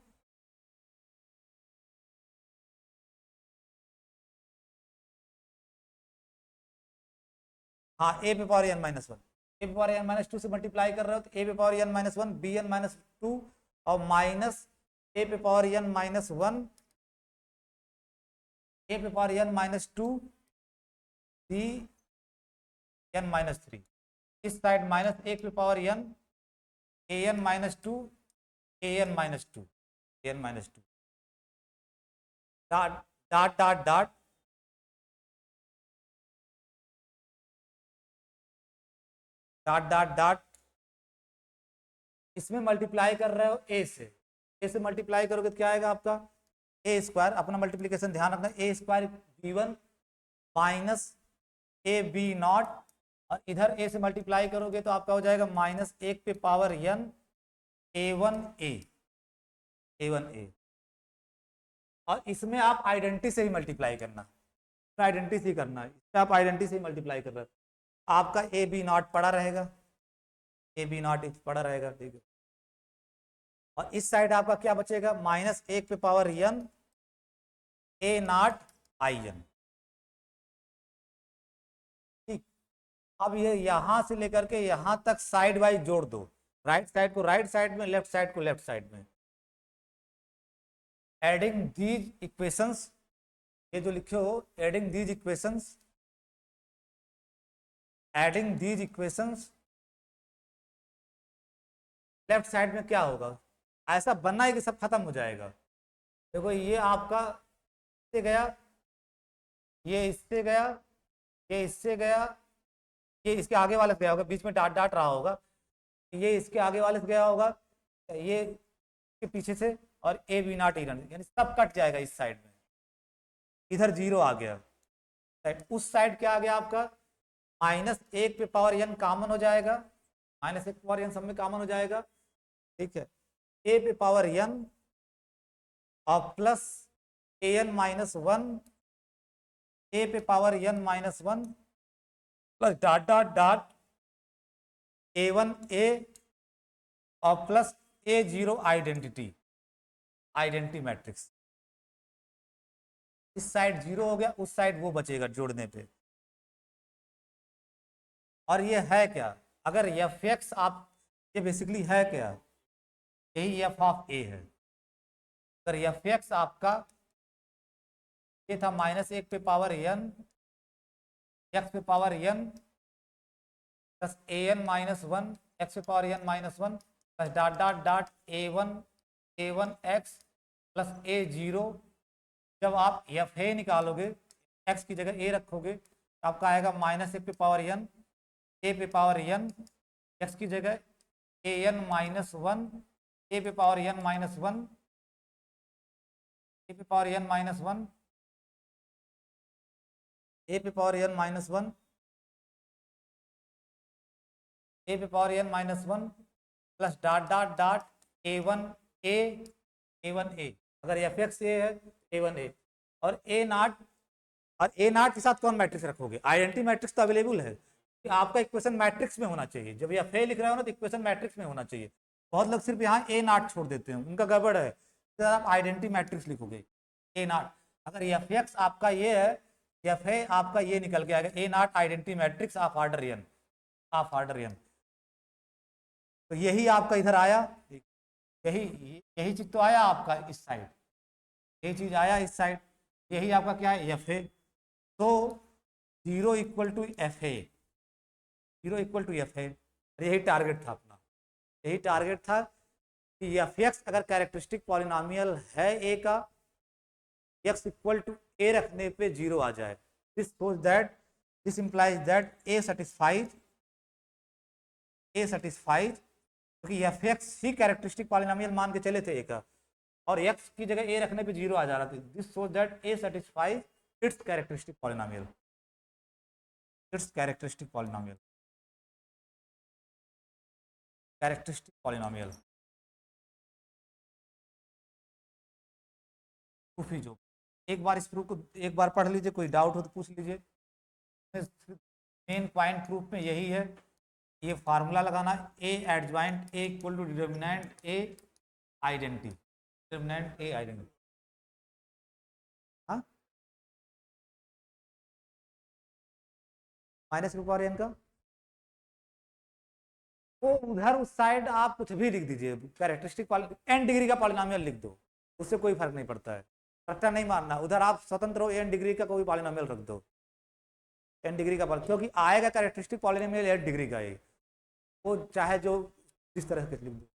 [SPEAKER 1] हाँ ए पे power N minus one, A पे पावर एन माइनस टू से मल्टीप्लाई कर रहे हो, तो ए पे power N minus one B N minus two, और माइनस ए पे power N minus one A पे power N minus two B N minus three, इस साइड माइनस एक पे power N A N minus two A N minus two, A N minus two, dot dot dot dot, dot dot dot, इसमें मल्टीप्लाई कर रहे हो ए से मल्टीप्लाई करोगे तो क्या आएगा आपका ए स्क्वायर, अपना मल्टीप्लीकेशन ध्यान रखना, A square B one minus A B not, और इधर ए से मल्टीप्लाई करोगे तो आपका हो जाएगा माइनस एक पे power N A one A, और इसमें आप आइडेंटिटी से ही मल्टीप्लाई करना, आइडेंटिटी से ही करना है, इसमें आप आइडेंटिटी से ही मल्टीप्लाई कर रहे हो, आपका ए बी नॉट पड़ा रहेगा, ए बी नॉट पड़ा रहेगा, ठीक है, और इस साइड आपका क्या बचेगा, माइनस एक पे power N A not I N, ठीक। अब ये यहां से लेकर के यहां तक साइड वाइज जोड़ दो, राइट साइड को राइट साइड में, लेफ्ट साइड को लेफ्ट साइड में, एडिंग दीज इक्वेशंस, ये जो लिखे हो adding these equations, adding these equations, left side में क्या होगा, ऐसा बनना है कि सब खत्म हो जाएगा। देखो ये आपका इससे गया, ये इससे गया, ये इससे गया, ये इसके आगे वाले से गया होगा, बीच में डाट डाट रहा होगा, ये इसके आगे वाले से गया होगा, ये इसके पीछे से, और ए बी नॉट इधर, यानी सब कट जाएगा इस साइड में, इधर जीरो आ गया, उस साइड क्या आ गया आपका, माइनस एक पे पावर एन कॉमन हो जाएगा, माइनस एक पावर एन सब में कॉमन हो जाएगा, ठीक है, ए पे पावर एन और plus A N minus one, A पे power N minus one, plus dot dot dot A one A, और plus A zero identity, identity matrix, इस साइड जीरो हो गया, उस साइड वो बचेगा जोड़ने पे, और ये है क्या, अगर एफ एक्स आप, ये बेसिकली है क्या, यही एफ ऑफ ए है, अगर एफ एक्स आपका ये था माइनस एक पे पावर एन एक्स पे power N plus A N minus one X पे power N minus one plus dot dot dot A one X plus A zero, जब आप एफ ए निकालोगे एक्स की जगह ए रखोगे तो आपका आएगा माइनस एक पे पावर एन ए पे पावर एन एक्स की जगह A N minus one, A पे power N minus one, A पे power N minus one, A पे power N minus one, A पे power N minus one plus dot dot dot A one A, A one A, अगर एफ एक्स ए है ए वन ए, और ए नाट, और ए नाट के साथ कौन मैट्रिक्स रखोगे? आइडेंटिटी मैट्रिक्स तो अवेलेबल है, आपका इक्वेशन मैट्रिक्स में होना चाहिए। जब एफ ए लिख रहे हो ना तो इक्वेशन मैट्रिक्स में होना चाहिए। बहुत लोग सिर्फ यहाँ ए नाट छोड़ देते हैं, उनका गड़बड़ है। तो आप आइडेंटिटी मैट्रिक्स लिखोगे ए नाट, अगर एफ एक्स आपका ये है, एफ ए आपका ये निकल के आएगा A naught identity matrix of order N, of order N. तो यही आपका इधर आया, यही यही चीज तो आया आपका इस साइड, यही चीज आया इस साइड, यही आपका क्या है एफ ए। तो zero equal to F A, zero equal to F A, यही टारगेट था अपना, यही टारगेट था कि एफ एक्स अगर कैरेक्टरिस्टिक पॉलिनोमियल है ए का, एक्स इक्वल टू ए रखने पे जीरो आ जाए। This shows that, this implies that A satisfies, A satisfies, क्योंकि एफ एक्स ही कैरेक्टरिस्टिक पॉलिनोमियल मान के चले थे ए का, और एक्स की जगह ए रखने पे जीरो आ जा रहा था। This shows that A satisfies its characteristic polynomial, its characteristic polynomial, characteristic polynomial. Proof ही जो, एक बार इस प्रूफ को एक बार पढ़ लीजिए, कोई डाउट हो तो पूछ लीजिए। मेन पॉइंट प्रूफ में यही है, ये फार्मूला लगाना, A adjoint A equal to determinant A identity, determinant A identity. हाँ, माइनस रूप और एन का, वो उधर उस साइड आप कुछ भी लिख दीजिए, कैरेक्टरिस्टिक एन डिग्री का पॉलिनोमियल लिख दो, उससे कोई फर्क नहीं पड़ता है, रट्टा नहीं मारना। उधर आप स्वतंत्र हो, एन डिग्री का कोई पॉलिनोमियल रख दो, एन डिग्री का, क्योंकि आएगा कैरेक्टरिस्टिक पॉलिनोमियल एन डिग्री का ही, वो चाहे जो इस तरह के लिख दो।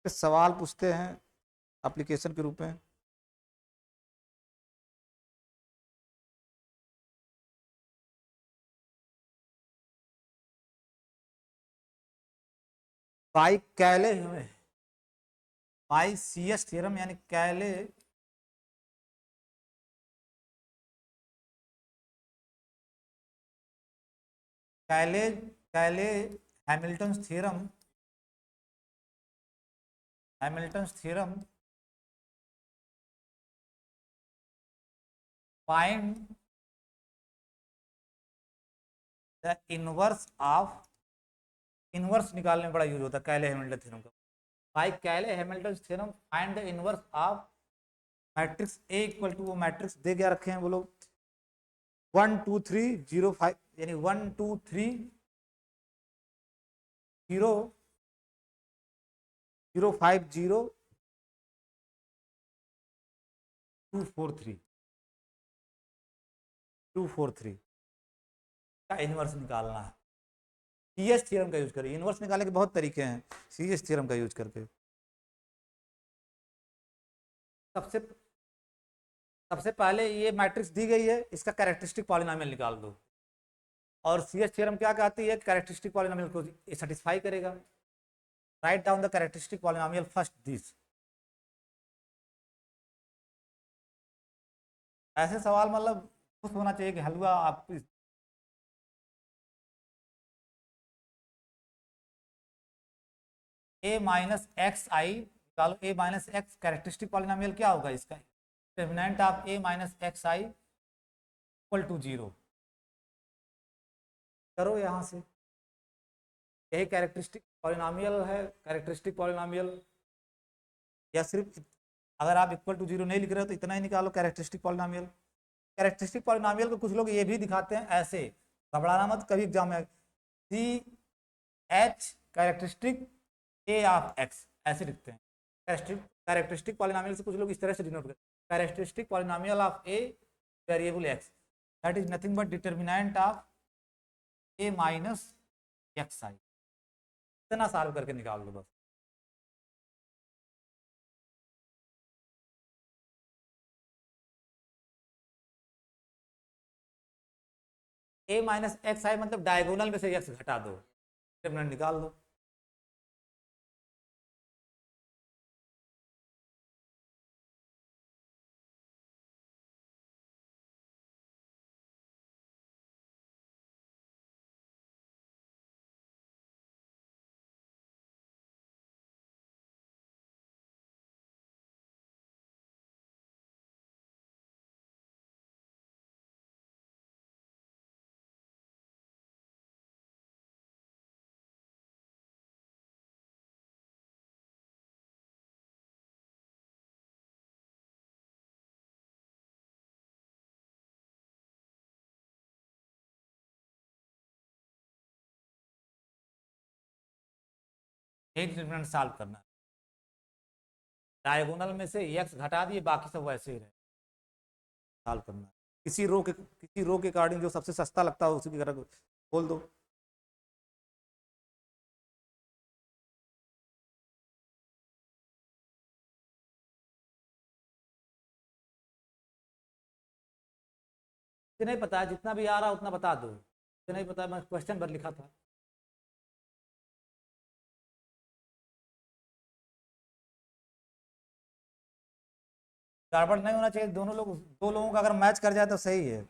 [SPEAKER 1] सवाल पूछते हैं एप्लीकेशन के रूप में। बाई कैले, बाई सी एस थ्योरम, यानी Cayley, Cayley, Cayley Hamilton theorem, Hamilton theorem find the inverse of, इनवर्स निकालने में बड़ा यूज होता है कैले हैमिल्टन थ्योरम का। By Cayley Hamilton theorem find the inverse of matrix A equal to, वो मैट्रिक्स दे क्या रखे हैं वो लोग, 1 2 3 0 5, यानी 1 2 3 0 0 5 0 2 4 3, 2 4 3 का इनवर्स निकालना है। सी एस थ्योरम का यूज करिए, इनवर्स निकालने के बहुत तरीके हैं, सी एस थ्योरम का यूज करके। सबसे सबसे पहले ये मैट्रिक्स दी गई है, इसका कैरेक्टरिस्टिक पॉलिनोमियल निकाल दो, और सी एस थ्योरम क्या कहती है, कैरेक्टरिस्टिक पॉलिनोमियल को सेटिस्फाई करेगा। Right down the characteristic polynomial first this. ऐसे सवाल मतलब खुश होना चाहिए कि हलवा आप, ए माइनस एक्स आई निकालो, A minus X characteristic polynomial क्या होगा इसका, determinant of A minus X I equal to zero. करो यहाँ से, यही कैरेक्टरिस्टिक पॉलिनोमियल है, कैरेक्टरिस्टिक पॉलिनोमियल। या सिर्फ अगर आप इक्वल टू जीरो नहीं लिख रहे हो तो इतना ही निकालो कैरेक्टरिस्टिक पॉलिनोमियल। कैरेक्टरिस्टिक पॉलिनोमियल को कुछ लोग ये भी दिखाते हैं ऐसे, घबराना मत, कभी एग्जाम में C H characteristic A of X ऐसे लिखते हैं। कैरेक्टरिस्टिक पॉलिनोमियल से कुछ लोग इस तरह से डिनोट करते हैं, characteristic polynomial of a variable X, that is nothing but determinant of A minus X I. इतना सॉल्व करके निकाल दो बस। ए माइनस एक्स आई मतलब डायगोनल में से एक्स घटा दो, डिटरमिनेंट निकाल दो। यही डिटरमिनेंट सॉल्व करना है। डायगोनल में से एक्स घटा दिए, बाकी सब वैसे ही रहे, सॉल्व करना है। किसी रो के अकॉर्डिंग जो सबसे सस्ता लगता हो उसी की तरह खोल दो। मुझे नहीं पता, जितना भी आ रहा उतना बता दो, मुझे नहीं पता, मैं क्वेश्चन पर लिखा था। गड़बड़ नहीं होना चाहिए, दोनों लोग, दो लोगों का अगर मैच कर जाए तो सही है।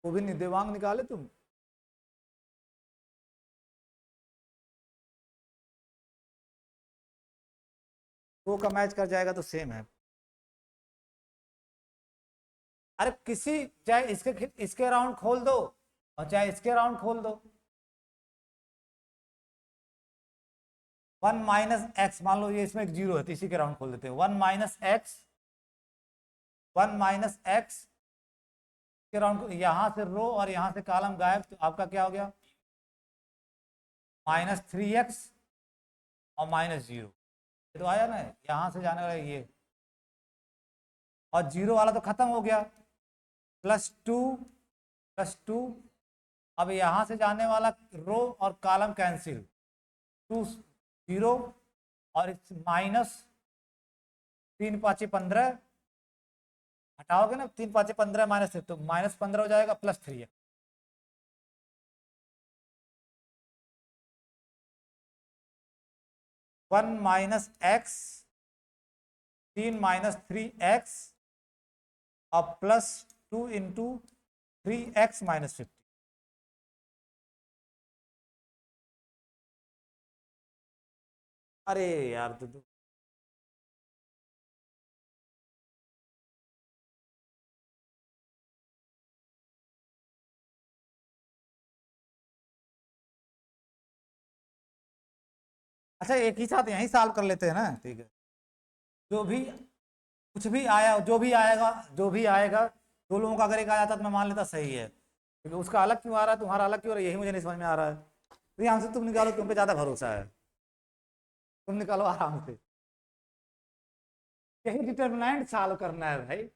[SPEAKER 1] वो भी दिमाग निकाले तुम। दो का मैच कर जाएगा तो सेम है। अरे किसी, चाहे इसके राउंड खोल दो और चाहे इसके राउंड खोल दो। 1 - x, मान लो ये इसमें एक जीरो है तो इसी के राउंड खोल देते हैं। 1 - x, 1 - x के राउंड, यहां से रो और यहां से कॉलम गायब, तो आपका क्या हो गया, -3x और -0। ये तो आया ना, यहां से जाने वाला ये, और जीरो वाला तो खत्म हो गया, +2 +2। अब यहां से जाने वाला रो और कॉलम कैंसिल, 2 0, और -3 × 5 = 15, हटाओगे ना, 3 × 5 = 15 -3, तो -15 हो जाएगा, +3 है। वन माइनस एक्स, 3 - 3x और +2 × 3x - 50। अरे यार तो अच्छा, एक ही साथ यहीं सॉल्व कर लेते हैं ना, ठीक है। जो भी, कुछ भी आया, जो भी आएगा, जो भी आएगा, दो लोगों का अगर एक आ जाता तो मैं मान लेता सही है, क्योंकि उसका अलग क्यों आ रहा है, तुम्हारा अलग क्यों आ रहा है, यही मुझे नहीं समझ में आ रहा है। तो यहाँ से तुम निकालो, तुम पे ज्यादा भरोसा है, तुम निकालो आराम से। यही डिटरमिनेंट सॉल्व करना है भाई।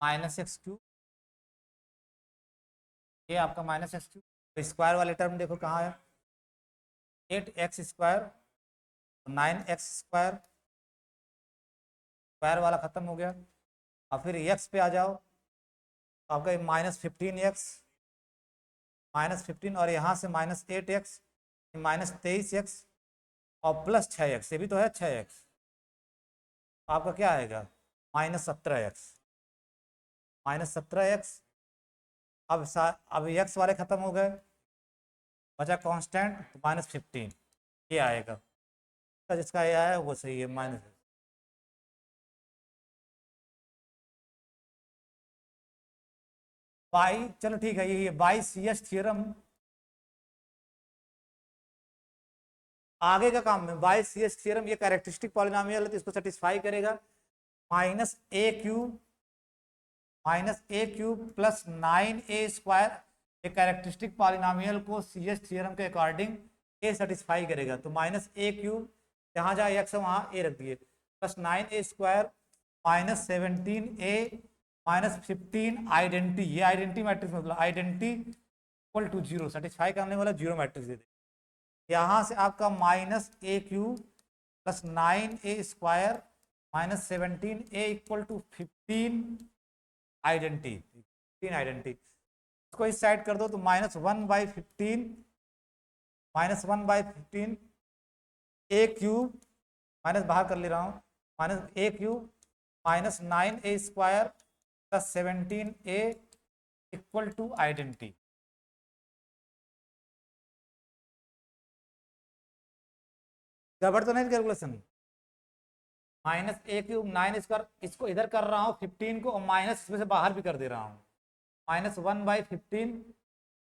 [SPEAKER 1] माइनस एक्स क्यूब, ये आपका माइनस एक्स क्यूब। तो स्क्वायर वाले टर्म देखो कहाँ है, 8x² 9x², स्क्वायर वाला खत्म हो गया। और फिर x पे आ जाओ, तो आपका -15x, -15 और यहाँ से -8x, -23x और +6x, ये भी तो है 6x, आपका क्या आएगा -17x, -17x। अब x वाले खत्म हो गए, बचा कांस्टेंट -15, ये आएगा। तो जिसका ये आया वो सही है माइनस। बाई, चलो ठीक है, ये बाई सी एच थियरम आगे का काम है। बाई सी एच थियरम ये कैरेक्टरिस्टिक पॉलिनोमियल है तो इसको सेटिस्फाई करेगा। -a³ प्लस 9a² एक कैरेक्टरिस्टिक पॉलिनोमियल को सी एच थियरम के अकॉर्डिंग ए सेटिस्फाई करेगा। तो -a³ जहाँ जहाँ एक्स है वहाँ ए रख दिए, प्लस 9a² -17a -15 आइडेंटिटी, ये आइडेंटिटी मैट्रिक्स मतलब आइडेंटिटी इक्वल टू 0 सेटिस्फाई करने वाला 0 मैट्रिक्स दे दे। यहाँ से आपका -a³ plus 9a² -17a equal to 15 identity, 15 identity. इसको इस साइड कर दो तो -1/15 a³ माइनस बाहर कर ले रहा हूँ, -a³ -9a² plus 17a equal to identity. गड़बड़ तो नहीं कैलकुलेशन? -a³ 9² इसको इधर कर रहा हूँ 15 को, और माइनस इसमें से बाहर भी कर दे रहा हूँ, -1/15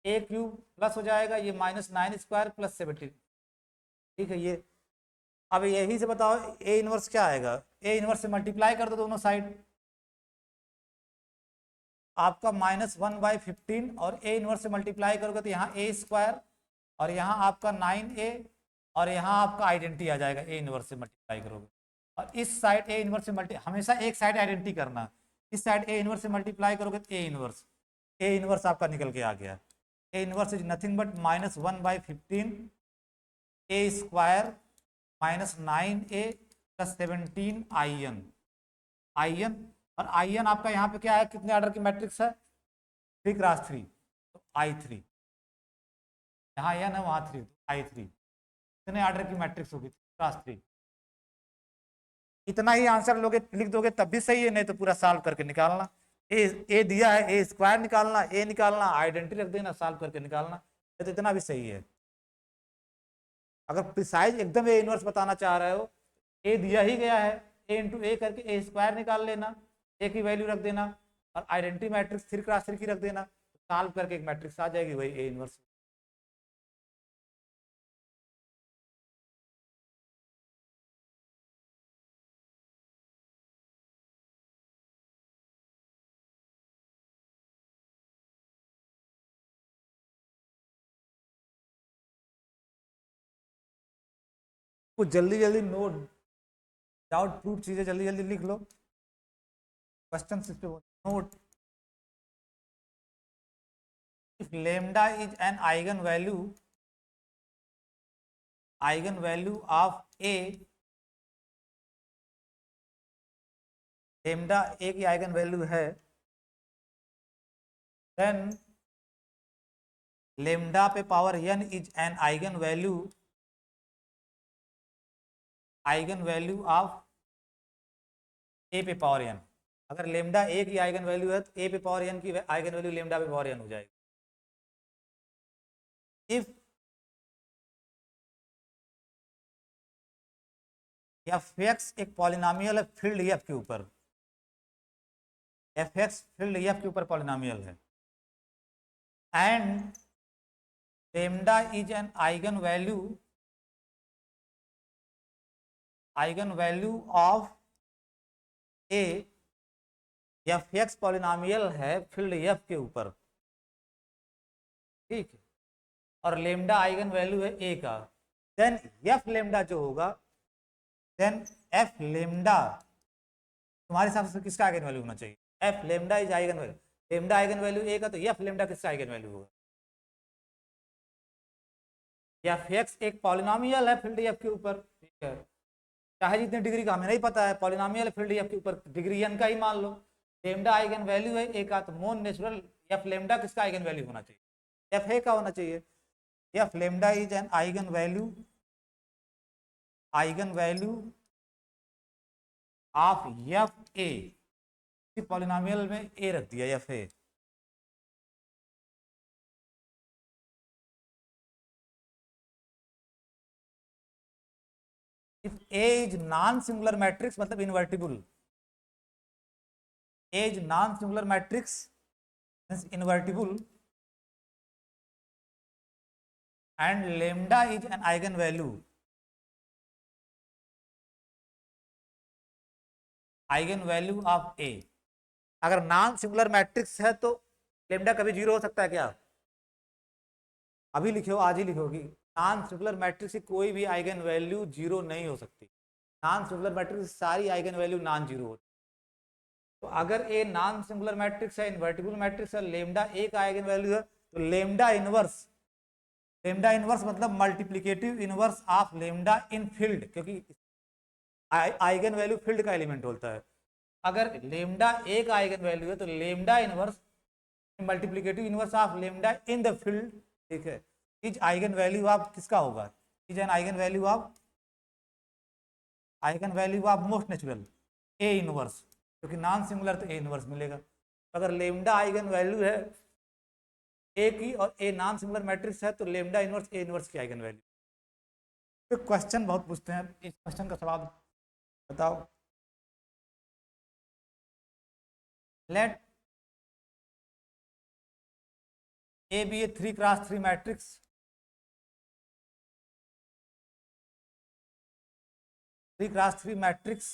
[SPEAKER 1] a³ प्लस हो जाएगा ये -9² प्लस 17। ठीक है, ये अब यही से बताओ ए इनवर्स क्या आएगा। ए इनवर्स से मल्टीप्लाई कर दो दोनों साइड, आपका -1/15 और ए इनवर्स से मल्टीप्लाई करोगे तो यहाँ a² और यहाँ आपका 9a और यहाँ आपका आइडेंटिटी आ जाएगा ए इनवर्स से मल्टीप्लाई करोगे। और इस साइड ए इनवर्स से हमेशा एक साइड आइडेंटिटी करना, इस साइड ए इनवर्स से मल्टीप्लाई करोगे तो ए इनवर्स आपका निकल के आ गया। A inverse is nothing but -1/15 a² -9a plus 17 in। और in आपका यहाँ पे क्या है, कितने ऑर्डर की मैट्रिक्स है, 3x3, तो I3, यहाँ n है वहाँ 3, तो I3, कितने ऑर्डर की मैट्रिक्स होगी 3x3। इतना ही आंसर लोगे लिख दोगे तब भी सही है, नहीं तो पूरा सॉल्व करके निकालना। ए दिया है, a² निकालना, ए निकालना, आइडेंटिटी रख देना, सॉल्व करके निकालना, तो इतना भी सही है। अगर प्रिसाइज एकदम ए इनवर्स बताना चाह रहे हो, ए दिया ही गया है, a करके a² निकाल लेना, ए की वैल्यू रख देना और आइडेंटिटी मैट्रिक्स 3x3 की रख देना, सॉल्व करके एक मैट्रिक्स आ जाएगी, वही ए इनवर्स। कुछ जल्दी जल्दी नोट डाउट प्रूफ चीजें जल्दी जल्दी लिख लो, क्वेश्चन इस पे note. If lambda is an eigen value of A, lambda A की आइगन वैल्यू है, देन लेमडा पे power n is an eigen value of A पे पावर n। अगर लेमडा ए की आइगन वैल्यू है तो ए पे पावर n की आइगन वैल्यू लेमडा पे पावर n हो जाएगी। इफ f(x) एक पॉलिनोमियल है फील्ड f के ऊपर, f(x) फील्ड f के ऊपर पॉलिनोमियल है, and lambda is an eigen value of A, f(x) polynomial है फील्ड f के ऊपर, ठीक है, और लेमडा आइगन वैल्यू है a का, देन f लेमडा जो होगा, देन f लेमडा तुम्हारे हिसाब से किसका आइगन वैल्यू होना चाहिए, F lambda is eigen value, lambda eigen value A का, तो एफ लेमडा किसका आइगन वैल्यू होगा? एफ एक्स एक पॉलिनोमियल है फील्ड एफ के ऊपर, ठीक है, चाहे जितनी डिग्री का हमें नहीं पता है, पॉलिनोमियल फील्ड एफ के ऊपर डिग्री एन का ही मान लो, लेमडा आइगन वैल्यू है ए का, तो मोन नेचुरल एफ लेमडा किसका आइगन वैल्यू होना चाहिए? एफ ए का होना चाहिए। F lambda is an eigen value, eigen value of F A, polynomial में ए रख दिया F A. If A is non singular matrix मतलब invertible, A is non singular matrix means invertible and lambda is an eigen value, eigen value of A. अगर नॉन सिंगुलर मैट्रिक्स है तो लेमडा कभी जीरो हो सकता है क्या? अभी लिखो, आज ही लिखोगी, नॉन सिंगुलर मैट्रिक्स की कोई भी आइगन वैल्यू जीरो नहीं हो सकती। नॉन सिंगुलर मैट्रिक्स सारी आइगन वैल्यू नॉन जीरो होती। तो अगर ए नॉन सिंगुलर मैट्रिक्स है, इन्वर्टिबल मैट्रिक्स है, लेमडा ए का आइगन वैल्यू है, तो लेमडा इनवर्स, लेमडा इनवर्स मतलब multiplicative inverse of lambda in field, क्योंकि आइगन वैल्यू फील्ड का एलिमेंट होता है। अगर लेमडा ए का आइगन वैल्यू है तो lambda inverse multiplicative inverse of lambda in the field, ठीक है, इज आइगन वैल्यू ऑफ किसका होगा? Is an eigen value of, eigen value of most natural A inverse, क्योंकि नॉन सिंगुलर तो ए इनवर्स मिलेगा। अगर लेमडा आइगन वैल्यू है ए की और ए नॉन सिंगुलर मैट्रिक्स है तो लेमडा इनवर्स ए इनवर्स की आइगन वैल्यू। तो क्वेश्चन बहुत पूछते हैं, इस क्वेश्चन का जवाब बताओ। Let A be a 3x3 matrix, 3x3 matrix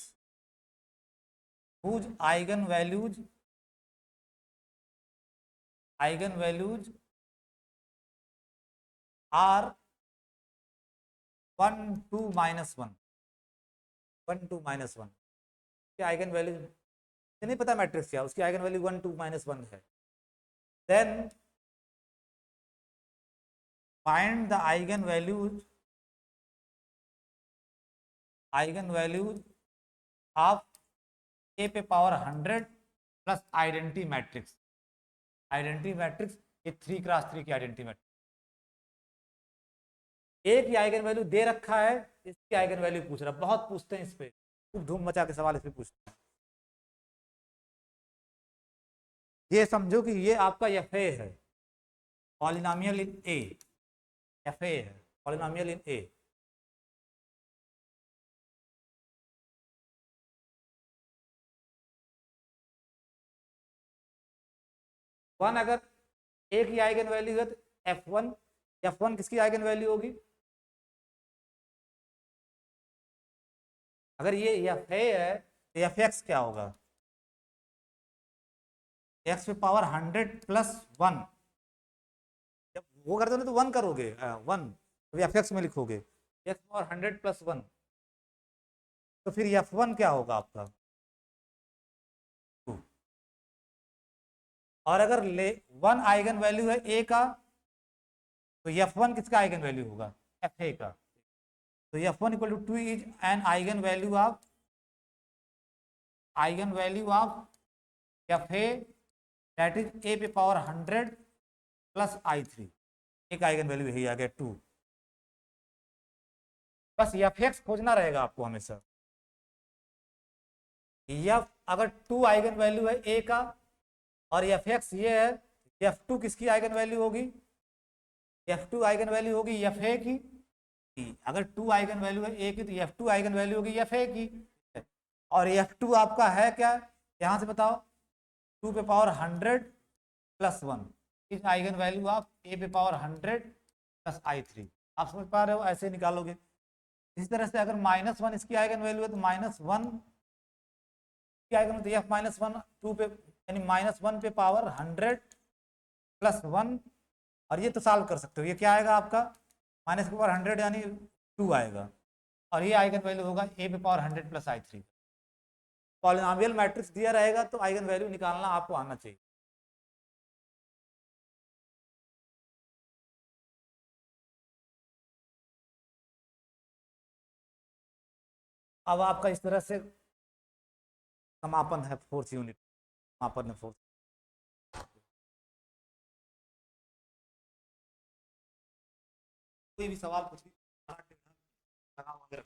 [SPEAKER 1] whose eigen values are 1 2 -1, 1 2 -1 के आइगन वैल्यू नहीं पता मैट्रिक्स क्या, उसकी आइगन वैल्यू 1 2 -1 है। Then find the eigen values of A पे power 100 plus identity matrix, identity matrix ये 3x3 की आइडेंटिटी मैट्रिक्स। ए की आइगन वैल्यू दे रखा है, इसकी आइगन वैल्यू पूछ रहा, बहुत पूछते हैं इस पे, खूब धूम मचा के सवाल इस पे पूछते हैं। ये समझो कि ये आपका एफ ए है, polynomial in A, F A है पॉलिनोमियल इन ए। वन अगर ए की आइगन वैल्यू है तो एफ वन किसकी आइगन वैल्यू होगी? अगर ये एफ ए है तो एफ एक्स क्या होगा? एक्स पे पावर 100 प्लस 1, जब वो करते हो ना तो 1 करोगे, 1 तो एफ एक्स में लिखोगे एक्स पावर 100 प्लस 1, तो फिर F1 क्या होगा आपका? 2। और अगर ले 1 आइगन वैल्यू है ए का तो F1 किसका आइगन वैल्यू होगा? एफ ए का। तो F1 equal to 2 is an eigen value of F A that is A पे पावर 100 प्लस i3, एक आइगन वैल्यू यही आ गया 2। बस एफ एक्स खोजना रहेगा आपको हमेशा। एफ अगर 2 आइगन वैल्यू है ए का और एफ एक्स ये है, F2 किसकी आइगन वैल्यू होगी? F2 आइगन वैल्यू होगी एफ ए की। अगर 2 आइगन वैल्यू है ए की तो F2 आइगन वैल्यू होगी एफ ए की। और F2 आपका है क्या, यहां से बताओ, 2 पे power 100 plus 1 is eigen value of A पे पावर 100 प्लस i3। आप समझ पा रहे हो, ऐसे निकालोगे। इसी तरह से अगर -1 इसकी आइगन वैल्यू है तो -1 की आइगन तो एफ -1 2 पे यानी -1 पे पावर 100 प्लस 1, और ये तो सॉल्व कर सकते हो, ये क्या आएगा आपका माइनस के पावर 100 यानी 2 आएगा, और ये आइगन वैल्यू होगा ए पे power 100 plus i3। Polynomial matrix दिया रहेगा तो आइगन वैल्यू निकालना आपको आना चाहिए। अब आपका इस तरह से समापन है फोर्थ यूनिट, समापन है फोर्थ। कोई भी सवाल कुछ भी लगा वगैरह